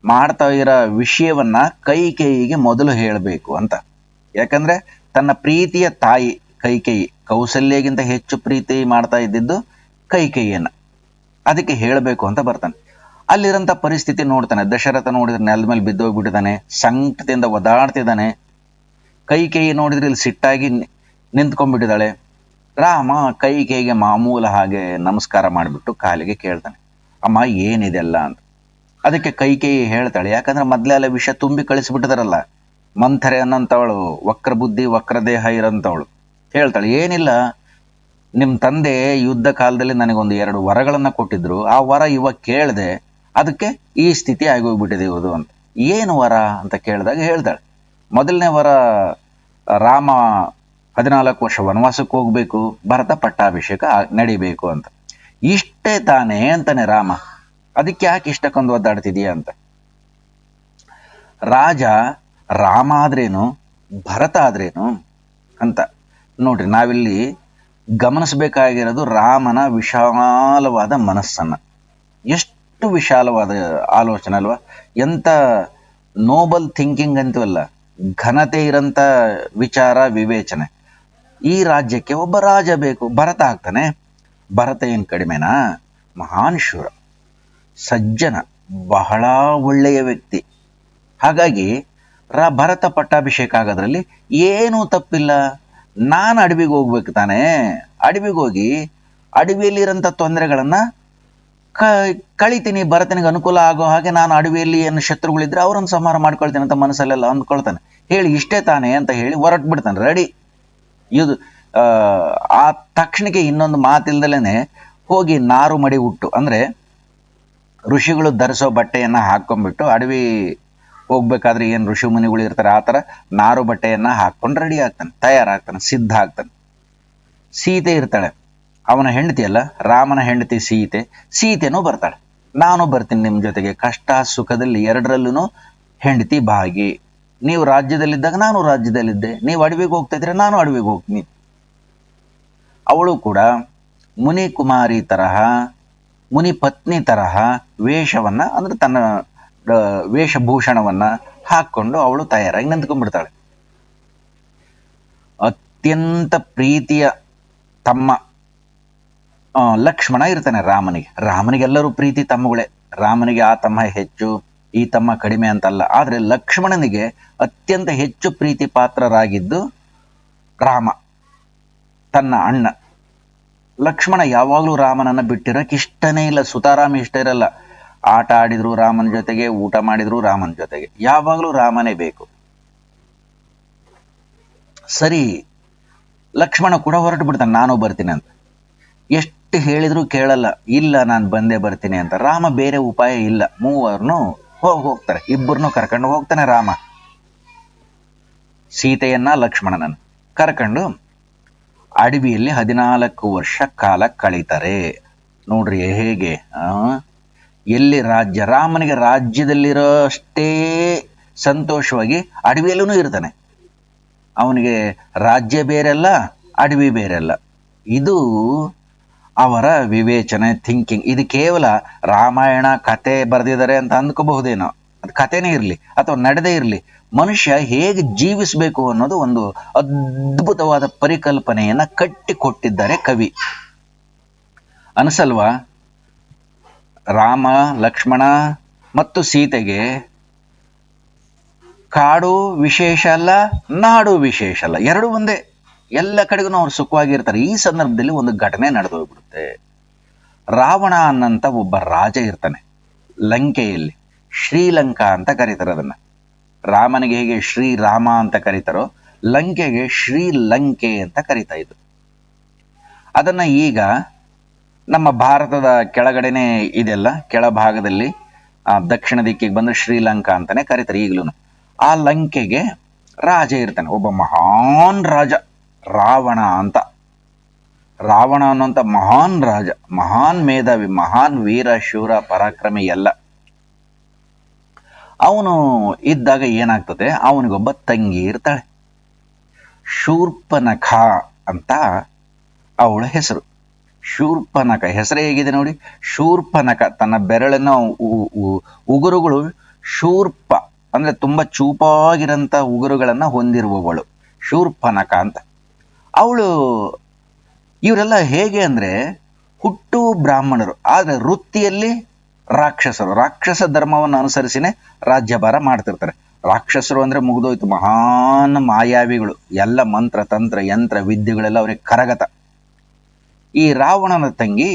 ಮಾಡ್ತಾ ಇರೋ ವಿಷಯವನ್ನ ಕೈಕೇಯಿಗೆ ಮೊದಲು ಹೇಳಬೇಕು ಅಂತ. ಯಾಕಂದ್ರೆ ತನ್ನ ಪ್ರೀತಿಯ ತಾಯಿ ಕೈಕೇಯಿ, ಕೌಸಲ್ಯಗಿಂತ ಹೆಚ್ಚು ಪ್ರೀತಿ ಮಾಡ್ತಾ ಇದ್ದಿದ್ದು ಕೈಕೇಯಿಯನ್ನ, ಅದಕ್ಕೆ ಹೇಳಬೇಕು ಅಂತ ಬರ್ತಾನೆ. ಅಲ್ಲಿರಂತ ಪರಿಸ್ಥಿತಿ ನೋಡ್ತಾನೆ. ದಶರಥ ನೋಡಿದ್ರೆ ನೆಲದ ಮೇಲೆ ಬಿದ್ದೋಗ್ಬಿಟ್ಟಿದ್ದಾನೆ, ಸಂಕಟದಿಂದ ಒದಾಡ್ತಿದ್ದಾನೆ. ಕೈಕೇಯಿ ನೋಡಿದ್ರೆ ಇಲ್ಲಿ ಸಿಟ್ಟಾಗಿ ನಿಂತ್ಕೊಂಡ್ಬಿಟ್ಟಿದ್ದಾಳೆ. ರಾಮ ಕೈಕೇಯಿಗೆ ಮಾಮೂಲ ಹಾಗೆ ನಮಸ್ಕಾರ ಮಾಡಿಬಿಟ್ಟು ಕಾಲಿಗೆ ಕೇಳ್ತಾನೆ, ಅಮ್ಮ ಏನಿದೆಲ್ಲ ಅಂತ. ಅದಕ್ಕೆ ಕೈಕೇಯಿ ಹೇಳ್ತಾಳೆ, ಯಾಕಂದ್ರೆ ಮೊದ್ಲೆಲ್ಲ ವಿಷಯ ತುಂಬಿ ಕಳಿಸ್ಬಿಟ್ಟಿದಾರಲ್ಲ, ಮಂಥರೆ ಅನ್ನಂತವಳು, ವಕ್ರ ಬುದ್ಧಿ ವಕ್ರ ದೇಹ ಇರೋಂಥವಳು ಹೇಳ್ತಾಳೆ, ಏನಿಲ್ಲ, ನಿಮ್ಮ ತಂದೆ ಯುದ್ಧ ಕಾಲದಲ್ಲಿ ನನಗೊಂದು 2 ವರಗಳನ್ನ ಕೊಟ್ಟಿದ್ರು, ಆ ವರ ಇವಾಗ ಕೇಳಿದೆ, ಅದಕ್ಕೆ ಈ ಸ್ಥಿತಿ ಆಗೋಗ್ಬಿಟ್ಟಿದೆ ಇವುದು ಅಂತ. ಏನು ವರ ಅಂತ ಕೇಳಿದಾಗ ಹೇಳ್ತಾಳೆ, ಮೊದಲನೇ ವರ ರಾಮ 14 ವರ್ಷ ವನವಾಸಕ್ಕೆ ಹೋಗ್ಬೇಕು, ಭರತ ಪಟ್ಟಾಭಿಷೇಕ ನಡಿಬೇಕು ಅಂತ. ಇಷ್ಟೇ ತಾನೇ ಅಂತಾನೆ ರಾಮ. ಅದಕ್ಕೆ ಯಾಕೆ ಇಷ್ಟಕ್ಕೊಂದು ಒದ್ದಾಡ್ತಿದೀಯ ಅಂತ. ರಾಜ ರಾಮ ಆದ್ರೇನು, ಭರತ ಆದ್ರೇನು ಅಂತ ನೋಡ್ರಿ. ನಾವಿಲ್ಲಿ ಗಮನಿಸಬೇಕಾಗಿರೋದು ರಾಮನ ವಿಶಾಲವಾದ ಮನಸ್ಸನ್ನ. ಎಷ್ಟು ವಿಶಾಲವಾದ ಆಲೋಚನೆ ಅಲ್ವಾ, ಎಂತ ನೋಬಲ್ ಥಿಂಕಿಂಗ್ ಅಂತೀವಲ್ಲ, ಘನತೆ ಇರಂತ ವಿಚಾರ ವಿವೇಚನೆ. ಈ ರಾಜ್ಯಕ್ಕೆ ಒಬ್ಬ ರಾಜ ಬೇಕು, ಭರತ ಆಗ್ತಾನೆ. ಭರತ ಏನ್ ಕಡಿಮೆನಾ, ಮಹಾನ್ ಶೂರ, ಸಜ್ಜನ, ಬಹಳ ಒಳ್ಳೆಯ ವ್ಯಕ್ತಿ. ಹಾಗಾಗಿ ಭರತ ಪಟ್ಟಾಭಿಷೇಕ ಆಗೋದ್ರಲ್ಲಿ ಏನೂ ತಪ್ಪಿಲ್ಲ. ನಾನು ಅಡವಿಗೆ ಹೋಗ್ಬೇಕು ತಾನೇ, ಅಡವಿಗೆ ಹೋಗಿ ಅಡವಿಯಲ್ಲಿರೋಂಥ ತೊಂದರೆಗಳನ್ನ ಕಳಿತೀನಿ, ಭರತನಿಗೆ ಅನುಕೂಲ ಆಗೋ ಹಾಗೆ ನಾನು ಅಡವಿಯಲ್ಲಿ ಏನು ಶತ್ರುಗಳಿದ್ರೆ ಅವರನ್ನು ಸಂಹಾರ ಮಾಡ್ಕೊಳ್ತೀನಿ ಅಂತ ಮನಸ್ಸಲ್ಲೆಲ್ಲ ಅಂದ್ಕೊಳ್ತಾನೆ. ಹೇಳಿ ಇಷ್ಟೇ ತಾನೇ ಅಂತ ಹೇಳಿ ಹೊರಟು ಬಿಡ್ತಾನೆ, ರೆಡಿ. ಇದು ಆ ತಕ್ಷಣಕ್ಕೆ ಇನ್ನೊಂದು ಮಾತಿಲ್ದಲೇನೆ ಹೋಗಿ ನಾರು ಮಡಿ ಉಟ್ಟು, ಅಂದ್ರೆ ಋಷಿಗಳು ಧರಿಸೋ ಬಟ್ಟೆಯನ್ನ ಹಾಕೊಂಡ್ಬಿಟ್ಟು ಅಡವಿ ಹೋಗ್ಬೇಕಾದ್ರೆ ಏನ್ ಋಷಿ ಮುನಿಗಳು ಇರ್ತಾರೆ ಆ ಥರ ನಾರು ಬಟ್ಟೆಯನ್ನ ಹಾಕೊಂಡು ರೆಡಿ ಆಗ್ತಾನೆ, ತಯಾರಾಗ್ತಾನೆ, ಸಿದ್ಧ ಆಗ್ತಾನೆ. ಸೀತೆ ಇರ್ತಾಳೆ, ಅವನ ಹೆಂಡತಿ ಅಲ್ಲ, ರಾಮನ ಹೆಂಡತಿ ಸೀತೆ. ಸೀತೆನೂ ಬರ್ತಾಳೆ, ನಾನು ಬರ್ತೀನಿ ನಿಮ್ಮ ಜೊತೆಗೆ, ಕಷ್ಟ ಸುಖದಲ್ಲಿ ಎರಡರಲ್ಲೂ ಹೆಂಡತಿ ಭಾಗಿ. ನೀವು ರಾಜ್ಯದಲ್ಲಿದ್ದಾಗ ನಾನು ರಾಜ್ಯದಲ್ಲಿದ್ದೆ, ನೀವು ಅಡವಿಗೆ ಹೋಗ್ತಾ ಇದ್ರೆ ನಾನು ಅಡವಿಗೆ ಹೋಗ್ತೀನಿ. ಅವಳು ಕೂಡ ಮುನಿ ಕುಮಾರಿ ತರಹ, ಮುನಿ ಪತ್ನಿ ತರಹ ವೇಷವನ್ನ, ಅಂದ್ರೆ ತನ್ನ ವೇಷಭೂಷಣವನ್ನ ಹಾಕೊಂಡು ಅವಳು ತಯಾರಾಗಿ ನಿಂತ್ಕೊಂಡ್ಬಿಡ್ತಾಳೆ. ಅತ್ಯಂತ ಪ್ರೀತಿಯ ತಮ್ಮ ಲಕ್ಷ್ಮಣ ಇರ್ತಾನೆ ರಾಮನಿಗೆ. ರಾಮನಿಗೆಲ್ಲರೂ ಪ್ರೀತಿ ತಮ್ಮಗಳೇ, ರಾಮನಿಗೆ ಆ ತಮ್ಮ ಹೆಚ್ಚು ಈ ತಮ್ಮ ಕಡಿಮೆ ಅಂತಲ್ಲ. ಆದ್ರೆ ಲಕ್ಷ್ಮಣನಿಗೆ ಅತ್ಯಂತ ಹೆಚ್ಚು ಪ್ರೀತಿ ಪಾತ್ರರಾಗಿದ್ದು ರಾಮ, ತನ್ನ ಅಣ್ಣ. ಲಕ್ಷ್ಮಣ ಯಾವಾಗಲೂ ರಾಮನನ್ನ ಬಿಟ್ಟಿರೋಕೆ ಇಷ್ಟನೇ ಇಲ್ಲ. ಸುತಾರಾಮ ಇಷ್ಟ ಇರಲ್ಲ. ಆಟ ಆಡಿದ್ರು ರಾಮನ ಜೊತೆಗೆ, ಊಟ ಮಾಡಿದ್ರು ರಾಮನ ಜೊತೆಗೆ, ಯಾವಾಗಲೂ ರಾಮನೇ ಬೇಕು. ಸರಿ, ಲಕ್ಷ್ಮಣ ಕೂಡ ಹೊರಟು ಬಿಡ್ತಾನೆ, ನಾನು ಬರ್ತೀನಿ ಅಂತ. ಎಷ್ಟು ಹೇಳಿದ್ರು ಕೇಳಲ್ಲ, ಇಲ್ಲ ನಾನು ಬಂದೇ ಬರ್ತೀನಿ ಅಂತ. ರಾಮ ಬೇರೆ ಉಪಾಯ ಇಲ್ಲ, ಮೂವರ್ನು ಹೋಗ್ತಾರೆ, ಇಬ್ಬರನ್ನು ಕರ್ಕೊಂಡು ಹೋಗ್ತಾನೆ ರಾಮ. ಸೀತೆಯನ್ನ ಲಕ್ಷ್ಮಣನನ್ನು ಕರ್ಕೊಂಡು ಅಡವಿಯಲ್ಲಿ 14 ವರ್ಷ ಕಾಲ ಕಳೀತಾರೆ. ನೋಡ್ರಿ ಹೇಗೆ ಎಲ್ಲಿ ರಾಜ್ಯ, ರಾಮನಿಗೆ ರಾಜ್ಯದಲ್ಲಿರೋ ಅಷ್ಟೇ ಸಂತೋಷವಾಗಿ ಅಡವಿಯಲ್ಲೂ ಇರ್ತಾನೆ. ಅವನಿಗೆ ರಾಜ್ಯ ಬೇರೆಲ್ಲ, ಅಡವಿ ಬೇರೆಲ್ಲ. ಇದು ಅವರ ವಿವೇಚನೆ, ಥಿಂಕಿಂಗ್. ಇದು ಕೇವಲ ರಾಮಾಯಣ ಕತೆ ಬರೆದಿದ್ದಾರೆ ಅಂತ ಅಂದ್ಕೋಬಹುದೇನೋ, ಅದು ಕಥೆನೇ ಇರಲಿ ಅಥವಾ ನಡೆದೇ ಇರಲಿ, ಮನುಷ್ಯ ಹೇಗೆ ಜೀವಿಸಬೇಕು ಅನ್ನೋದು ಒಂದು ಅದ್ಭುತವಾದ ಪರಿಕಲ್ಪನೆಯನ್ನ ಕಟ್ಟಿಕೊಟ್ಟಿದ್ದಾರೆ ಕವಿ. ಅನ್ಸಲ್ವಾ? ರಾಮ, ಲಕ್ಷ್ಮಣ ಮತ್ತು ಸೀತೆಗೆ ಕಾಡು ವಿಶೇಷ ಅಲ್ಲ, ನಾಡು ವಿಶೇಷ ಅಲ್ಲ, ಎರಡು ಒಂದೇ. ಎಲ್ಲ ಕಡೆಗೂ ಅವ್ರು ಸುಖವಾಗಿರ್ತಾರೆ. ಈ ಸಂದರ್ಭದಲ್ಲಿ ಒಂದು ಘಟನೆ ನಡೆದು ಹೋಗ್ಬಿಡುತ್ತೆ. ರಾವಣ ಅನ್ನಂತ ಒಬ್ಬ ರಾಜ ಇರ್ತಾನೆ ಲಂಕೆಯಲ್ಲಿ. ಶ್ರೀಲಂಕಾ ಅಂತ ಕರೀತಾರೆ ಅದನ್ನ. ರಾಮನಿಗೆ ಹೇಗೆ ಶ್ರೀರಾಮ ಅಂತ ಕರೀತಾರೋ, ಲಂಕೆಗೆ ಶ್ರೀಲಂಕೆ ಅಂತ ಕರೀತಾ ಇದ್ರು. ಅದನ್ನ ಈಗ ನಮ್ಮ ಭಾರತದ ಕೆಳಗಡೆನೆ ಇದೆಲ್ಲ, ಕೆಳಭಾಗದಲ್ಲಿ ದಕ್ಷಿಣ ದಿಕ್ಕಿಗೆ ಬಂದು ಶ್ರೀಲಂಕಾ ಅಂತಾನೆ ಕರೀತಾರೆ ಈಗಲೂ. ಆ ಲಂಕೆಗೆ ರಾಜ ಇರ್ತಾನೆ, ಒಬ್ಬ ಮಹಾನ್ ರಾಜ, ರಾವಣ ಅಂತ. ರಾವಣ ಅನ್ನುವಂಥ ಮಹಾನ್ ರಾಜ, ಮಹಾನ್ ಮೇಧಾವಿ, ಮಹಾನ್ ವೀರ ಶೂರ ಪರಾಕ್ರಮಿ ಎಲ್ಲ. ಅವನು ಇದ್ದಾಗ ಏನಾಗ್ತದೆ, ಅವನಿಗೊಬ್ಬ ತಂಗಿ ಇರ್ತಾಳೆ, ಶೂರ್ಪನಖ ಅಂತ ಅವಳ ಹೆಸರು. ಶೂರ್ಪನಖ ಹೆಸರೇ ಹೇಗಿದೆ ನೋಡಿ. ಶೂರ್ಪನಖ, ತನ್ನ ಬೆರಳಿನ ಉಗುರುಗಳು ಶೂರ್ಪ ಅಂದ್ರೆ ತುಂಬಾ ಚೂಪಾಗಿರಂತ ಉಗುರುಗಳನ್ನ ಹೊಂದಿರುವವಳು ಶೂರ್ಪನಖ ಅಂತ. ಅವಳು, ಇವರೆಲ್ಲ ಹೇಗೆ ಅಂದ್ರೆ ಹುಟ್ಟು ಬ್ರಾಹ್ಮಣರು, ಆದ್ರೆ ವೃತ್ತಿಯಲ್ಲಿ ರಾಕ್ಷಸರು. ರಾಕ್ಷಸ ಧರ್ಮವನ್ನು ಅನುಸರಿಸಿನೇ ರಾಜ್ಯಭಾರ ಮಾಡ್ತಿರ್ತಾರೆ. ರಾಕ್ಷಸರು ಅಂದ್ರೆ ಮುಗಿದೋಯ್ತು, ಮಹಾನ್ ಮಾಯಾವಿಗಳು, ಎಲ್ಲ ಮಂತ್ರ ತಂತ್ರ ಯಂತ್ರ ವಿದ್ಯೆಗಳೆಲ್ಲ ಅವ್ರಿಗೆ ಕರಗತ. ಈ ರಾವಣನ ತಂಗಿ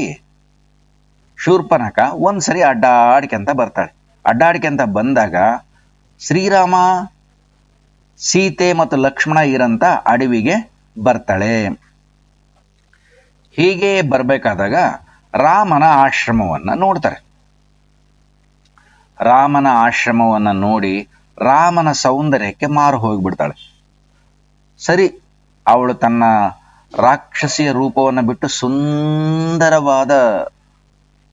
ಶೂರ್ಪನಖ ಒಂದ್ಸರಿ ಅಡ್ಡಾಡ್ಕೆಂತ ಬರ್ತಾಳೆ. ಅಡ್ಡಾಡ್ಕೆಂತ ಬಂದಾಗ ಶ್ರೀರಾಮ, ಸೀತೆ ಮತ್ತು ಲಕ್ಷ್ಮಣ ಇರಂತ ಅಡವಿಗೆ ಬರ್ತಾಳೆ. ಹೀಗೆ ಬರ್ಬೇಕಾದಾಗ ರಾಮನ ಆಶ್ರಮವನ್ನ ನೋಡ್ತಾರೆ. ರಾಮನ ಆಶ್ರಮವನ್ನ ನೋಡಿ ರಾಮನ ಸೌಂದರ್ಯಕ್ಕೆ ಮಾರು ಹೋಗಿಬಿಡ್ತಾಳೆ. ಸರಿ, ಅವಳು ತನ್ನ ರಾಕ್ಷಸಿಯ ರೂಪವನ್ನು ಬಿಟ್ಟು ಸುಂದರವಾದ